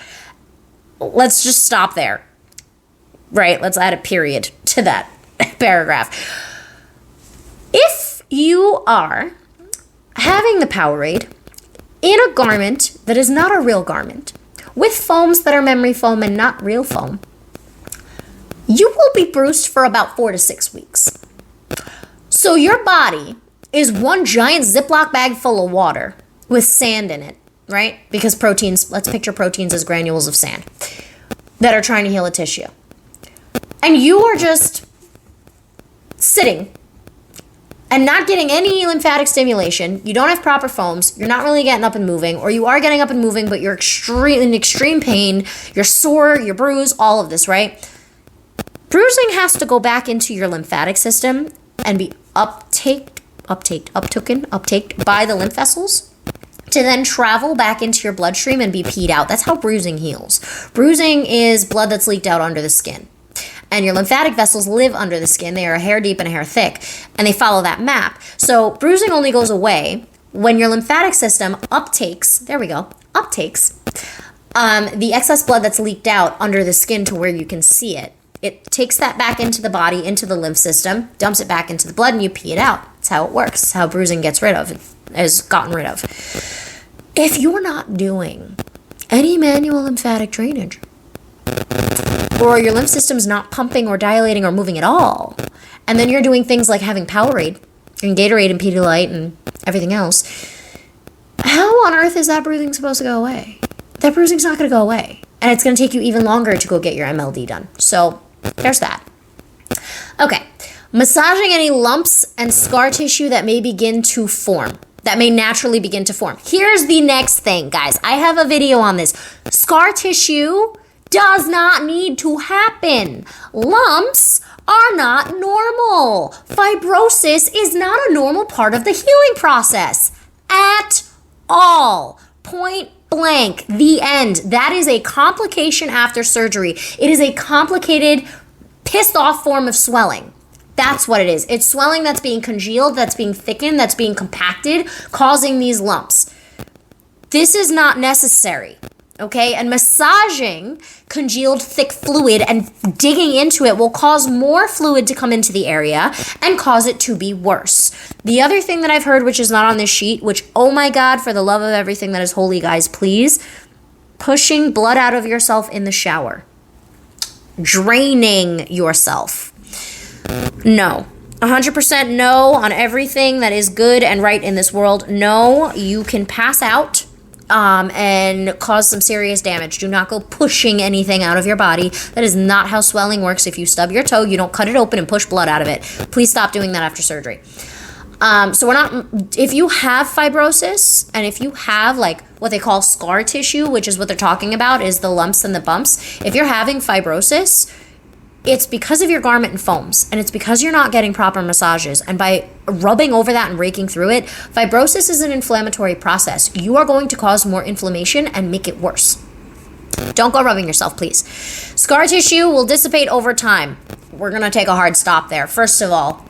Let's just stop there. Right, let's add a period to that paragraph. If you are having the Powerade in a garment that is not a real garment, with foams that are memory foam and not real foam, you will be bruised for about 4 to 6 weeks. So your body is one giant Ziploc bag full of water with sand in it, right? Because proteins, let's picture proteins as granules of sand that are trying to heal a tissue. And you are just sitting and not getting any lymphatic stimulation. You don't have proper foams. You're not really getting up and moving, or you are getting up and moving, but you're in extreme pain. You're sore, you're bruised, all of this, right? Bruising has to go back into your lymphatic system and be uptaked by the lymph vessels to then travel back into your bloodstream and be peed out. That's how bruising heals. Bruising is blood that's leaked out under the skin. And your lymphatic vessels live under the skin. They are a hair deep and a hair thick, and they follow that map. So bruising only goes away when your lymphatic system uptakes the excess blood that's leaked out under the skin to where you can see it. It takes that back into the body, into the lymph system, dumps it back into the blood, and you pee it out. That's how it works. That's how bruising is gotten rid of. If you're not doing any manual lymphatic drainage, or your lymph system's not pumping or dilating or moving at all, and then you're doing things like having Powerade and Gatorade and Pedialyte and everything else, how on earth is that bruising supposed to go away? That bruising's not going to go away. And it's going to take you even longer to go get your MLD done. So there's that. Okay. Massaging any lumps and scar tissue that may naturally begin to form. Here's the next thing, guys. I have a video on this. Scar tissue does not need to happen. Lumps are not normal. Fibrosis is not a normal part of the healing process at all. Point blank, the end. That is a complication after surgery. It is a complicated, pissed off form of swelling. That's what it is. It's swelling that's being congealed, that's being thickened, that's being compacted, causing these lumps. This is not necessary, okay? And massaging congealed thick fluid and digging into it will cause more fluid to come into the area and cause it to be worse. The other thing that I've heard, which is not on this sheet, which, oh my God, for the love of everything that is holy, guys, please, pushing blood out of yourself in the shower. Draining yourself. No. 100% no on everything that is good and right in this world. No, you can pass out and cause some serious damage. Do not go pushing anything out of your body. That is not how swelling works. If you stub your toe, you don't cut it open and push blood out of it. Please stop doing that after surgery. If you have fibrosis and if you have like what they call scar tissue, which is what they're talking about, is the lumps and the bumps. If you're having fibrosis, it's because of your garment and foams, and it's because you're not getting proper massages. And by rubbing over that and raking through it, fibrosis is an inflammatory process. You are going to cause more inflammation and make it worse. Don't go rubbing yourself, please. Scar tissue will dissipate over time. We're going to take a hard stop there. First of all,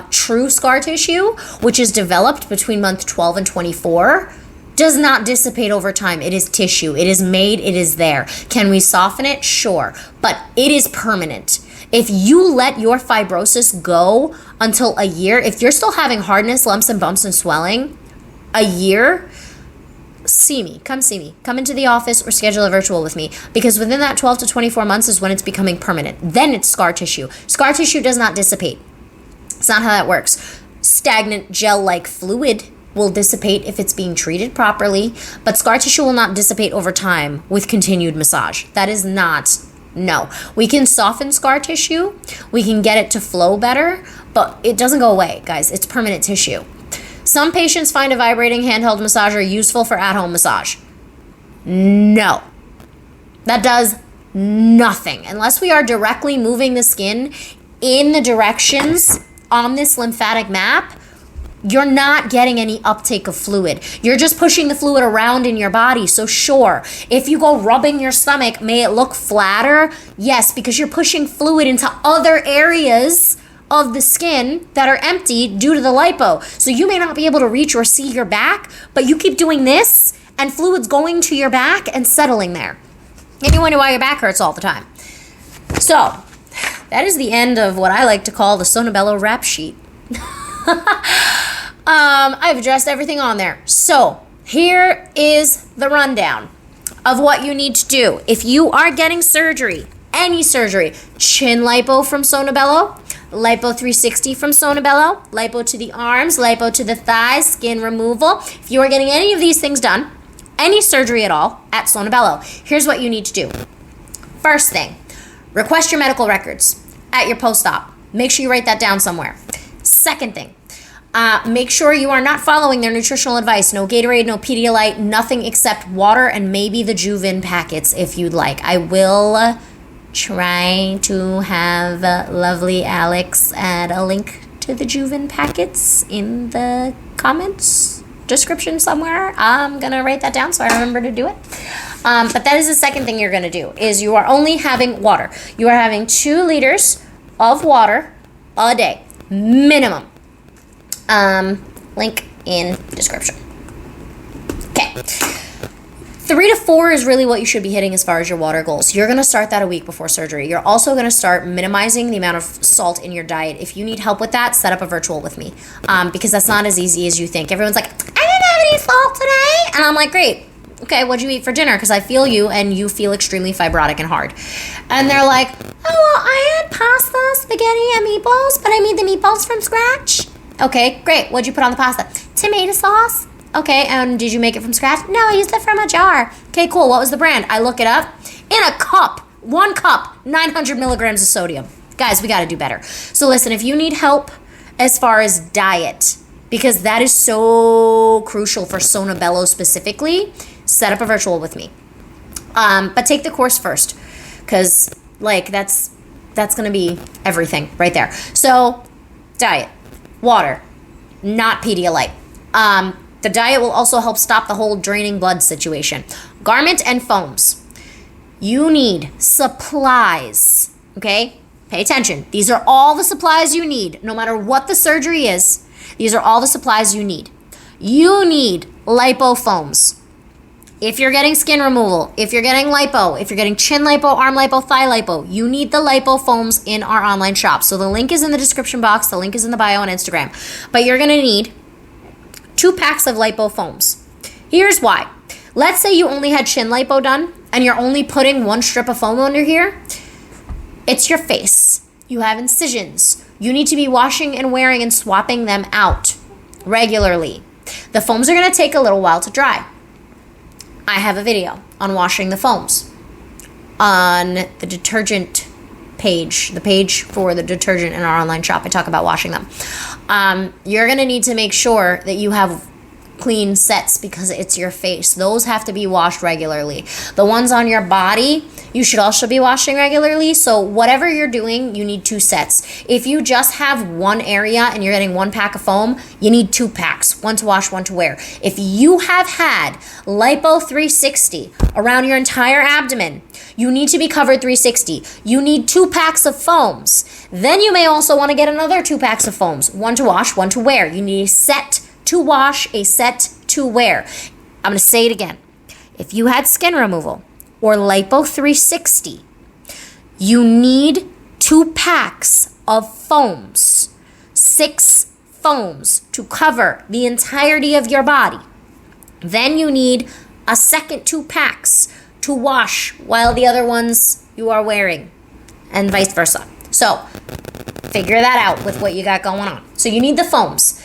true scar tissue, which is developed between month 12 and 24, does not dissipate over time. It is tissue. It is made. It is there. Can we soften it? Sure. But it is permanent. If you let your fibrosis go until a year, if you're still having hardness, lumps and bumps and swelling, a year, see me. Come into the office or schedule a virtual with me, because within that 12 to 24 months is when it's becoming permanent. Then it's scar tissue. Scar tissue does not dissipate. It's not how that works. Stagnant gel-like fluid will dissipate if it's being treated properly, but scar tissue will not dissipate over time with continued massage. That is not, no. We can soften scar tissue, we can get it to flow better, but it doesn't go away, guys. It's permanent tissue. Some patients find a vibrating handheld massager useful for at-home massage. No. That does nothing. Unless we are directly moving the skin in the directions on this lymphatic map, you're not getting any uptake of fluid. You're just pushing the fluid around in your body. So sure, if you go rubbing your stomach, may it look flatter? Yes, because you're pushing fluid into other areas of the skin that are empty due to the lipo. So you may not be able to reach or see your back, but you keep doing this and fluid's going to your back and settling there. And you wonder why your back hurts all the time. So that is the end of what I like to call the Sonobello rap sheet. I've addressed everything on there. So here is the rundown of what you need to do. If you are getting surgery, any surgery, chin lipo from Sonobello, Lipo 360 from Sonobello, lipo to the arms, lipo to the thighs, skin removal. If you are getting any of these things done, any surgery at all at Sonobello, here's what you need to do. First thing, request your medical records at your post-op. Make sure you write that down somewhere. Second thing, make sure you are not following their nutritional advice. No Gatorade, no Pedialyte, nothing except water and maybe the Juvin packets if you'd like. I will try to have lovely Alex add a link to the Juvin packets in the comments description somewhere. I'm gonna write that down so I remember to do it. But that is the second thing you're gonna do, is you are only having water. You are having 2 liters of water a day, minimum. Link in description. Okay. 3 to 4 is really what you should be hitting as far as your water goals. You're going to start that a week before surgery. You're also going to start minimizing the amount of salt in your diet. If you need help with that, set up a virtual with me, because that's not as easy as you think. Everyone's like, I didn't have any salt today. And I'm like, great. Okay, what'd you eat for dinner? Because I feel you, and you feel extremely fibrotic and hard. And they're like, oh, well, I had pasta, spaghetti, and meatballs, but I made the meatballs from scratch. Okay, great. What'd you put on the pasta? Tomato sauce. Okay, and did you make it from scratch? No, I used it from a jar. Okay, cool. What was the brand? I look it up. In a cup, 1 cup, 900 milligrams of sodium. Guys, we got to do better. So listen, if you need help as far as diet, because that is so crucial for Sonobello specifically, set up a virtual with me. But take the course first, because like that's going to be everything right there. So diet, water, not Pedialyte. The diet will also help stop the whole draining blood situation. Garment and foams. You need supplies, okay? Pay attention. These are all the supplies you need. No matter what the surgery is, these are all the supplies you need. You need lipo foams. If you're getting skin removal, if you're getting lipo, if you're getting chin lipo, arm lipo, thigh lipo, you need the lipo foams in our online shop. So the link is in the description box. The link is in the bio on Instagram. But you're going to need 2 packs of lipo foams. Here's why. Let's say you only had chin lipo done and you're only putting 1 strip of foam under here. It's your face. You have incisions. You need to be washing and wearing and swapping them out regularly. The foams are going to take a little while to dry. I have a video on washing the foams on the detergent page, the page for the detergent in our online shop. I talk about washing them. You're going to need to make sure that you have clean sets because it's your face. Those have to be washed regularly. The ones on your body, you should also be washing regularly. So whatever you're doing, you need 2 sets. If you just have 1 area and you're getting 1 pack of foam, you need 2 packs, 1 to wash, 1 to wear. If you have had Lipo 360 around your entire abdomen, you need to be covered 360. You need 2 packs of foams. Then you may also want to get another 2 packs of foams, 1 to wash, 1 to wear. You need a set to wash, a set to wear. I'm going to say it again. If you had skin removal or Lipo 360, you need 2 packs of foams, 6 foams to cover the entirety of your body. Then you need a second 2 packs to wash while the other ones you are wearing, and vice versa. So figure that out with what you got going on. So you need the foams.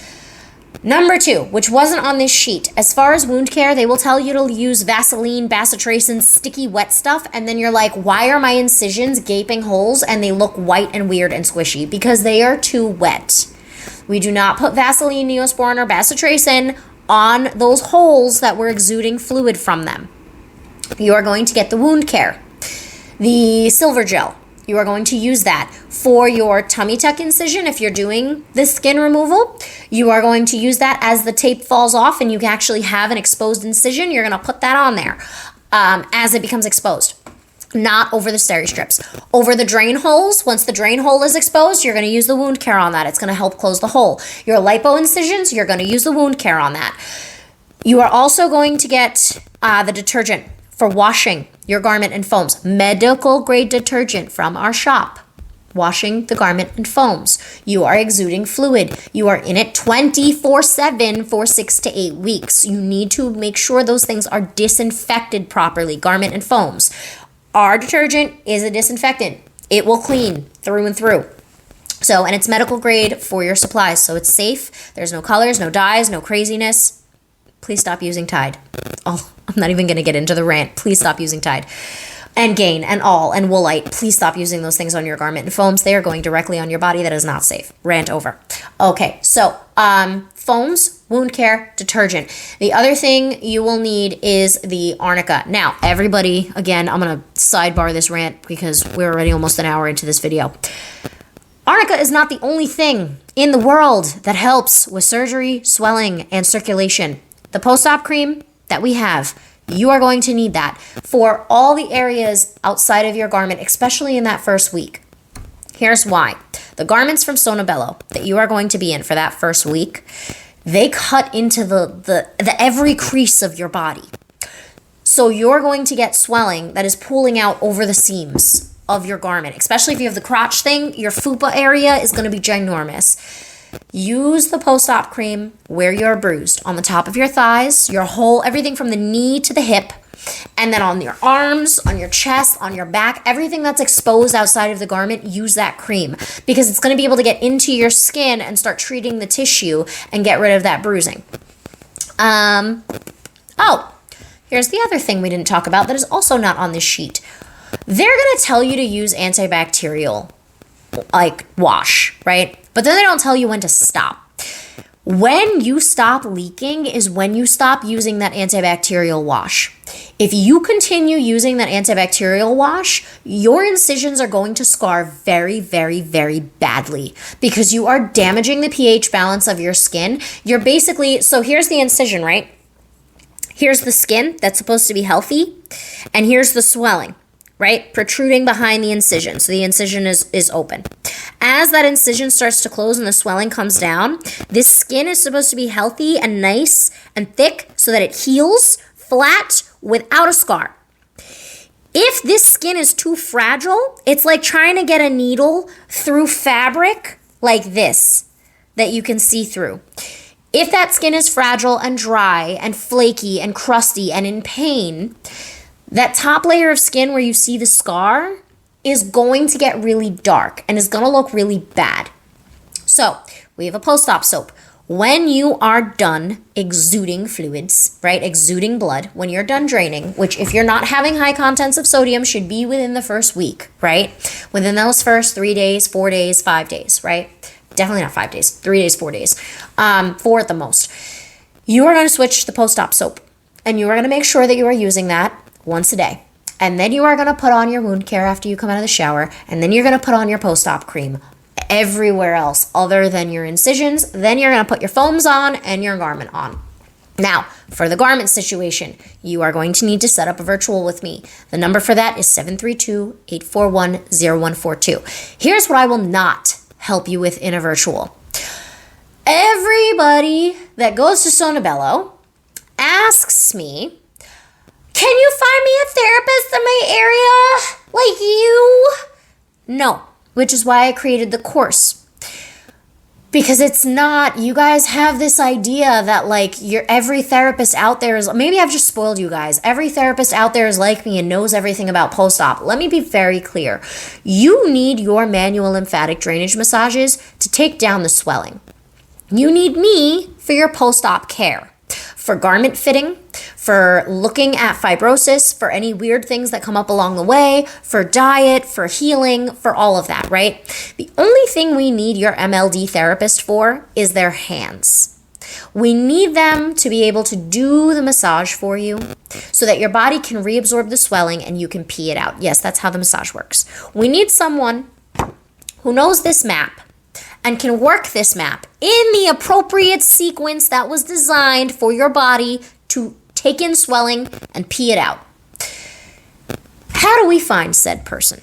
Number 2, which wasn't on this sheet, as far as wound care, they will tell you to use Vaseline, bacitracin, sticky wet stuff, and then you're like, why are my incisions gaping holes and they look white and weird and squishy? Because they are too wet. We do not put Vaseline, Neosporin, or bacitracin on those holes that were exuding fluid from them. You are going to get the wound care. The silver gel, you are going to use that for your tummy tuck incision. If you're doing the skin removal, you are going to use that as the tape falls off and you can actually have an exposed incision. You're going to put that on there as it becomes exposed, not over the steri strips. Over the drain holes, once the drain hole is exposed, you're going to use the wound care on that. It's going to help close the hole. Your lipo incisions, you're going to use the wound care on that. You are also going to get the detergent for washing your garment and foams. Medical grade detergent from our shop. washing the garment in foams. You are exuding fluid. You are in it 24/7 for 6 to 8 weeks. You need to make sure those things are disinfected properly, garment and foams. Our detergent is a disinfectant. It will clean through and through. So, and it's medical grade for your supplies, so it's safe. There's no colors, no dyes, no craziness. Please stop using Tide. Oh, I'm not even going to get into the rant. Please stop using Tide. And Gain and All and Woolite. Please stop using those things on your garment and foams. They are going directly on your body. That is not safe. Rant over. Okay, so foams, wound care, detergent. The other thing you will need is the arnica. Now, everybody, again, I'm going to sidebar this rant because we're already almost an hour into this video. Arnica is not the only thing in the world that helps with surgery, swelling, and circulation. The post-op cream that we have, you are going to need that for all the areas outside of your garment, especially in that first week. Here's why. The garments from Sonobello that you are going to be in for that first week, they cut into the every crease of your body. So you're going to get swelling that is pooling out over the seams of your garment, especially if you have the crotch thing. Your fupa area is going to be ginormous. Use the post-op cream where you're bruised, on the top of your thighs, your whole, everything from the knee to the hip, and then on your arms, on your chest, on your back, everything that's exposed outside of the garment, use that cream because it's going to be able to get into your skin and start treating the tissue and get rid of that bruising. Here's the other thing we didn't talk about that is also not on this sheet. They're going to tell you to use antibacterial, like wash, right? But then they don't tell you when to stop. When you stop leaking is when you stop using that antibacterial wash. If you continue using that antibacterial wash, your incisions are going to scar very, very, very badly because you are damaging the pH balance of your skin. You're basically, so here's the incision, right? Here's the skin that's supposed to be healthy, and here's the swelling, right? Protruding behind the incision. So the incision is open. As that incision starts to close and the swelling comes down, this skin is supposed to be healthy and nice and thick so that it heals flat without a scar. If this skin is too fragile, it's like trying to get a needle through fabric like this that you can see through. If that skin is fragile and dry and flaky and crusty and in pain, that top layer of skin where you see the scar is going to get really dark and is going to look really bad. So we have a post-op soap. When you are done exuding fluids, right, exuding blood, when you're done draining, which if you're not having high contents of sodium should be within the first week, right? Within those first 3 days, 4 days, 5 days, right? Definitely not 5 days, 3 days, 4 days, 4 at the most. You are going to switch the post-op soap and you are going to make sure that you are using that once a day. And then you are going to put on your wound care after you come out of the shower. And then you're going to put on your post-op cream everywhere else other than your incisions. Then you're going to put your foams on and your garment on. Now, for the garment situation, you are going to need to set up a virtual with me. The number for that is 732-841-0142. Here's what I will not help you with in a virtual. Everybody that goes to Sonobello asks me, can you find me a therapist in my area like you? No, which is why I created the course. Because it's not, you guys have this idea that like every therapist out there is, maybe I've just spoiled you guys. Every therapist out there is like me and knows everything about post-op. Let me be very clear. You need your manual lymphatic drainage massages to take down the swelling. You need me for your post-op care. For garment fitting, for looking at fibrosis, for any weird things that come up along the way, for diet, for healing, for all of that, right? The only thing we need your MLD therapist for is their hands. We need them to be able to do the massage for you so that your body can reabsorb the swelling and you can pee it out. Yes, that's how the massage works. We need someone who knows this map and can work this map in the appropriate sequence that was designed for your body to take in swelling and pee it out. How do we find said person,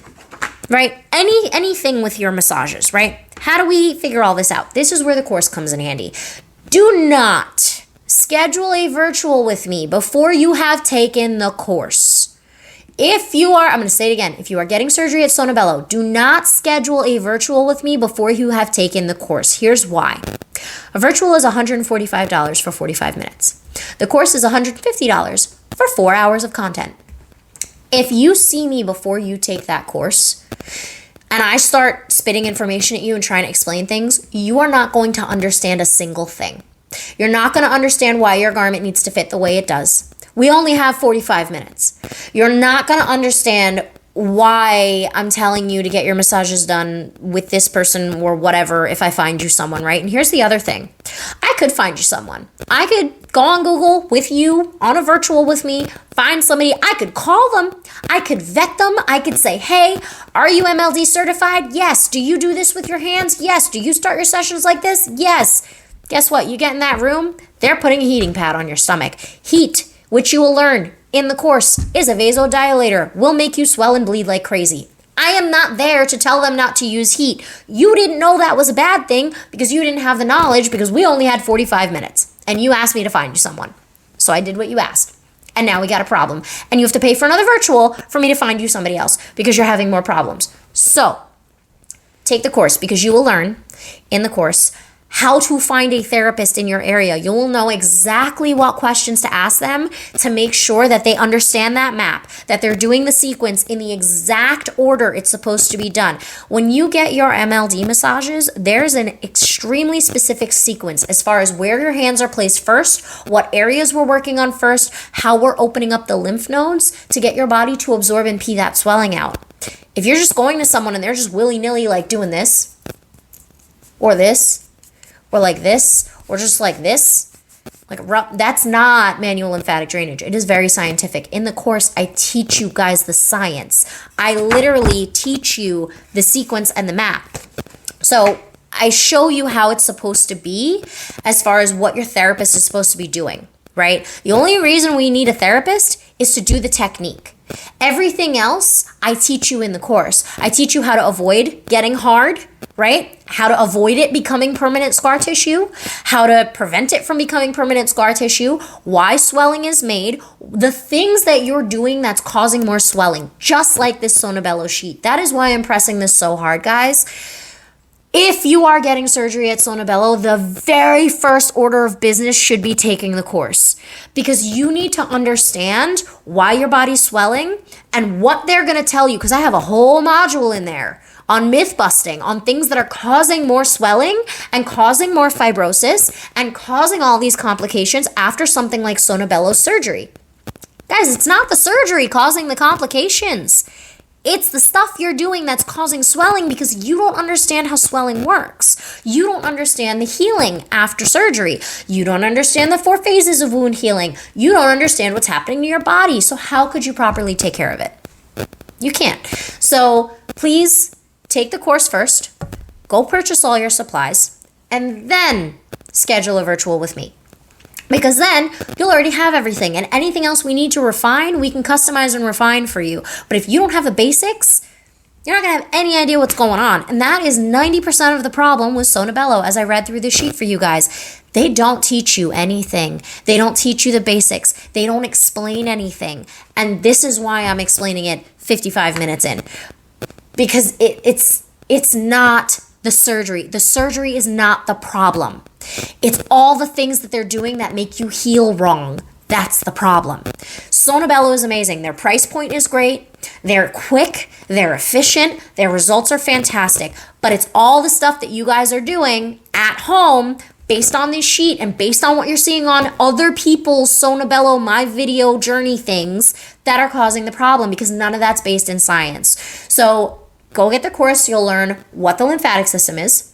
right? Anything with your massages, right? How do we figure all this out? This is where the course comes in handy. Do not schedule a virtual with me before you have taken the course. I'm going to say it again, if you are getting surgery at Sonobello, do not schedule a virtual with me before you have taken the course. Here's why. A virtual is $145 for 45 minutes. The course is $150 for 4 hours of content. If you see me before you take that course, and I start spitting information at you and trying to explain things, you are not going to understand a single thing. You're not going to understand why your garment needs to fit the way it does. We only have 45 minutes. You're not going to understand why I'm telling you to get your massages done with this person or whatever if I find you someone, right? And here's the other thing. I could find you someone. I could go on Google with you on a virtual with me, find somebody. I could call them. I could vet them. I could say, hey, are you MLD certified? Yes. Do you do this with your hands? Yes. Do you start your sessions like this? Yes. Guess what? You get in that room, they're putting a heating pad on your stomach. Heat, which you will learn in the course, is a vasodilator, will make you swell and bleed like crazy. I am not there to tell them not to use heat. You didn't know that was a bad thing because you didn't have the knowledge because we only had 45 minutes and you asked me to find you someone. So I did what you asked. And now we got a problem. And you have to pay for another virtual for me to find you somebody else because you're having more problems. So take the course because you will learn in the course how to find a therapist in your area. You will know exactly what questions to ask them to make sure that they understand that map, that they're doing the sequence in the exact order it's supposed to be done. When you get your MLD massages, there's an extremely specific sequence as far as where your hands are placed first, what areas we're working on first, how we're opening up the lymph nodes to get your body to absorb and pee that swelling out. If you're just going to someone and they're just willy-nilly like doing this, or this, or like this, or just like this, that's not manual lymphatic drainage. It is very scientific. In the course, I teach you guys the science. I literally teach you the sequence and the map. So I show you how it's supposed to be as far as what your therapist is supposed to be doing, right? The only reason we need a therapist is to do the technique. Everything else, I teach you in the course. I teach you how to avoid getting hard, right? How to avoid it becoming permanent scar tissue, how to prevent it from becoming permanent scar tissue, why swelling is made, the things that you're doing that's causing more swelling, just like this Sonobello sheet. That is why I'm pressing this so hard, guys. If you are getting surgery at Sonobello, the very first order of business should be taking the course because you need to understand why your body's swelling and what they're going to tell you, because I have a whole module in there on myth busting, on things that are causing more swelling and causing more fibrosis and causing all these complications after something like Sonobello surgery. Guys, it's not the surgery causing the complications. It's the stuff you're doing that's causing swelling because you don't understand how swelling works. You don't understand the healing after surgery. You don't understand the 4 phases of wound healing. You don't understand what's happening to your body. So how could you properly take care of it? You can't. So please take the course first, go purchase all your supplies, and then schedule a virtual with me. Because then you'll already have everything, and anything else we need to refine, we can customize and refine for you. But if you don't have the basics, you're not going to have any idea what's going on. And that is 90% of the problem with Sonobello, as I read through the sheet for you guys. They don't teach you anything. They don't teach you the basics. They don't explain anything. And this is why I'm explaining it 55 minutes in. Because it's not the surgery. The surgery is not the problem. It's all the things that they're doing that make you heal wrong. That's the problem. Sonobello is amazing. Their price point is great. They're quick. They're efficient. Their results are fantastic. But it's all the stuff that you guys are doing at home based on this sheet and based on what you're seeing on other people's Sonobello My Video Journey things that are causing the problem, because none of that's based in science. So go get the course. You'll learn what the lymphatic system is,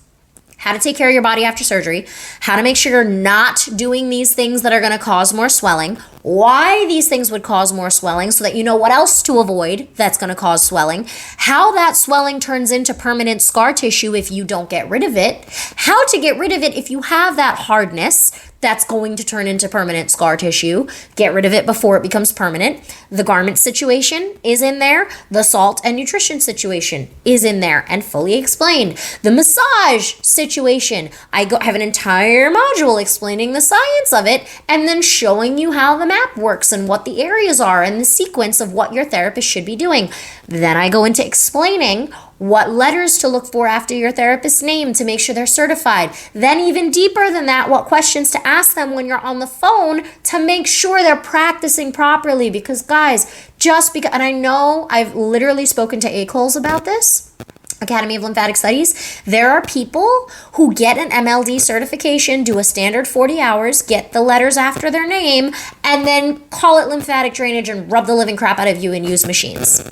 how to take care of your body after surgery, how to make sure you're not doing these things that are going to cause more swelling, why these things would cause more swelling so that you know what else to avoid that's going to cause swelling, how that swelling turns into permanent scar tissue if you don't get rid of it, how to get rid of it if you have that hardness that's going to turn into permanent scar tissue. Get rid of it before it becomes permanent. The garment situation is in there. The salt and nutrition situation is in there and fully explained. The massage situation, have an entire module explaining the science of it and then showing you how the map works and what the areas are and the sequence of what your therapist should be doing. Then I go into explaining what letters to look for after your therapist's name to make sure they're certified. Then even deeper than that, what questions to ask them when you're on the phone to make sure they're practicing properly. Because guys, and I know I've literally spoken to ACLS about this, Academy of Lymphatic Studies. There are people who get an MLD certification, do a standard 40 hours, get the letters after their name, and then call it lymphatic drainage and rub the living crap out of you and use machines.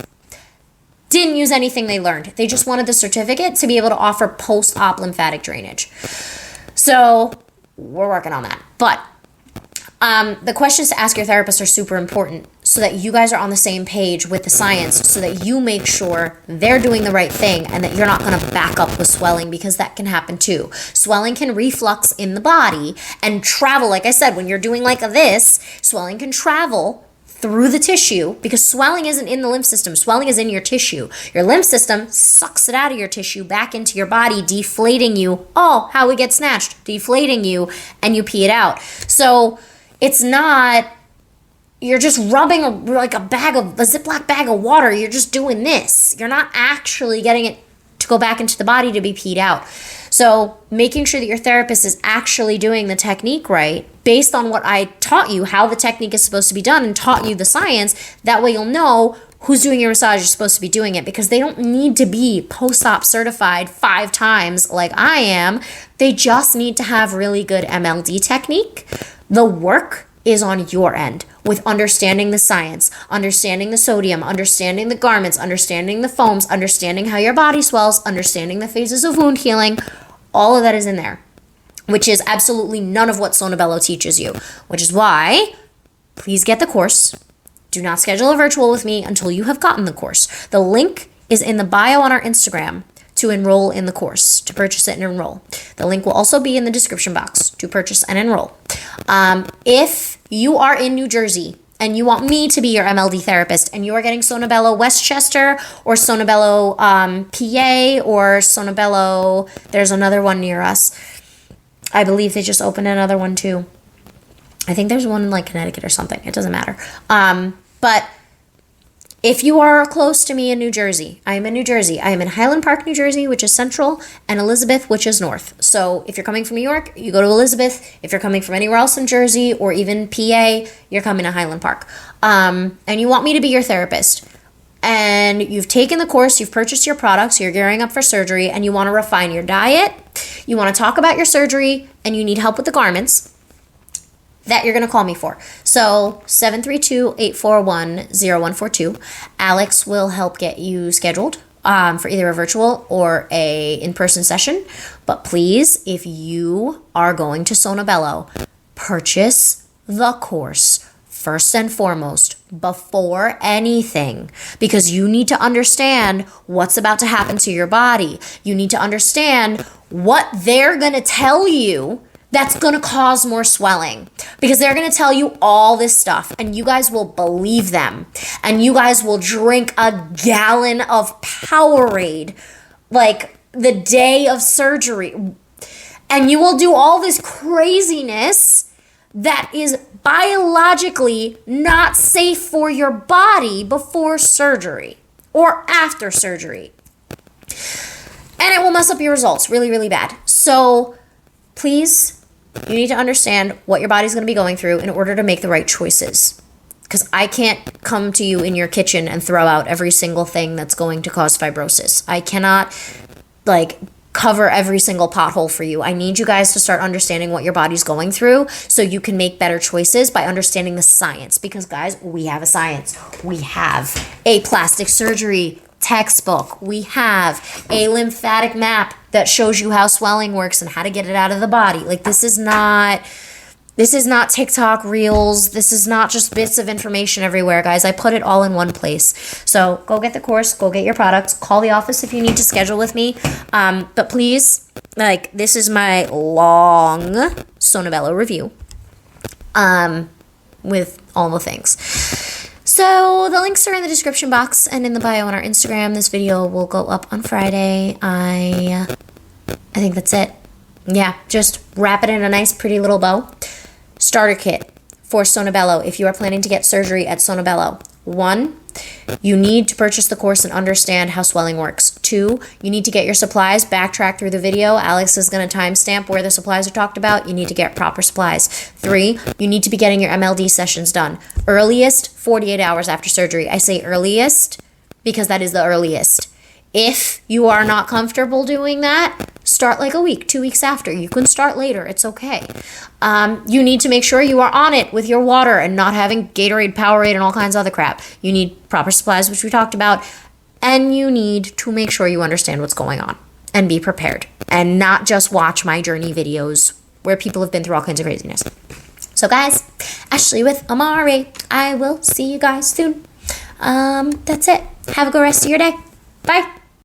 Didn't use anything they learned. They just wanted the certificate to be able to offer post-op lymphatic drainage. So we're working on that. But the questions to ask your therapist are super important so that you guys are on the same page with the science, so that you make sure they're doing the right thing and that you're not going to back up with swelling, because that can happen too. Swelling can reflux in the body and travel. Like I said, when you're doing like this, swelling can travel through the tissue, because swelling isn't in the lymph system. Swelling is in your tissue. Your lymph system sucks it out of your tissue back into your body, deflating you. Oh, how we get snatched. Deflating you, and you pee it out. So it's not, you're just rubbing a Ziploc bag of water. You're just doing this. You're not actually getting it to go back into the body to be peed out. So making sure that your therapist is actually doing the technique right, based on what I taught you, how the technique is supposed to be done, and taught you the science. That way you'll know who's doing your massage is supposed to be doing it, because they don't need to be post-op certified 5 times like I am. They just need to have really good MLD technique. The work is on your end with understanding the science, understanding the sodium, understanding the garments, understanding the foams, understanding how your body swells, understanding the phases of wound healing. All of that is in there, which is absolutely none of what Sonobello teaches you, which is why please get the course. Do not schedule a virtual with me until you have gotten the course. The link is in the bio on our Instagram to enroll in the course, to purchase it and enroll. The link will also be in the description box to purchase and enroll. If you are in New Jersey and you want me to be your MLD therapist, and you are getting Sonobello Westchester or Sonobello PA or Sonobello, there's another one near us. I believe they just opened another one too. I think there's one in like Connecticut or something. It doesn't matter. But if you are close to me in New Jersey, I am in New Jersey. I am in Highland Park, New Jersey, which is central, and Elizabeth, which is north. So if you're coming from New York, you go to Elizabeth. If you're coming from anywhere else in Jersey or even PA, you're coming to Highland Park. And you want me to be your therapist. And you've taken the course, you've purchased your products, you're gearing up for surgery, and you want to refine your diet, you want to talk about your surgery, and you need help with the garments, that you're going to call me for. So 732-841-0142. Alex will help get you scheduled for either a virtual or a in-person session. But please, if you are going to Sonobello, purchase the course first and foremost before anything, because you need to understand what's about to happen to your body. You need to understand what they're going to tell you that's going to cause more swelling, because they're going to tell you all this stuff and you guys will believe them, and you guys will drink a gallon of Powerade like the day of surgery, and you will do all this craziness that is biologically not safe for your body before surgery or after surgery, and it will mess up your results really, really bad. So please, you need to understand what your body's going to be going through in order to make the right choices. Because I can't come to you in your kitchen and throw out every single thing that's going to cause fibrosis. I cannot, cover every single pothole for you. I need you guys to start understanding what your body's going through so you can make better choices by understanding the science. Because, guys, we have a science. We have a plastic surgery textbook. We have a lymphatic map that shows you how swelling works and how to get it out of the body. This is not This is not TikTok reels. This is not just bits of information everywhere, guys. I put it all in one place. So go get the course, go get your products, call the office if you need to schedule with me. But please, like, this is my long Sonobello review with all the things. So the links are in the description box and in the bio on our Instagram. This video will go up on Friday. I think that's it. Yeah, just wrap it in a nice pretty little bow. Starter kit for Sonobello if you are planning to get surgery at Sonobello. 1, you need to purchase the course and understand how swelling works. 2, you need to get your supplies. Backtrack through the video. Alex is going to timestamp where the supplies are talked about. You need to get proper supplies. 3, you need to be getting your MLD sessions done. Earliest, 48 hours after surgery. I say earliest because that is the earliest. If you are not comfortable doing that, start like a week, 2 weeks after. You can start later. It's okay. You need to make sure you are on it with your water and not having Gatorade, Powerade, and all kinds of other crap. You need proper supplies, which we talked about. And you need to make sure you understand what's going on and be prepared. And not just watch my journey videos where people have been through all kinds of craziness. So guys, Ashley with Amare. I will see you guys soon. That's it. Have a good rest of your day. Bye.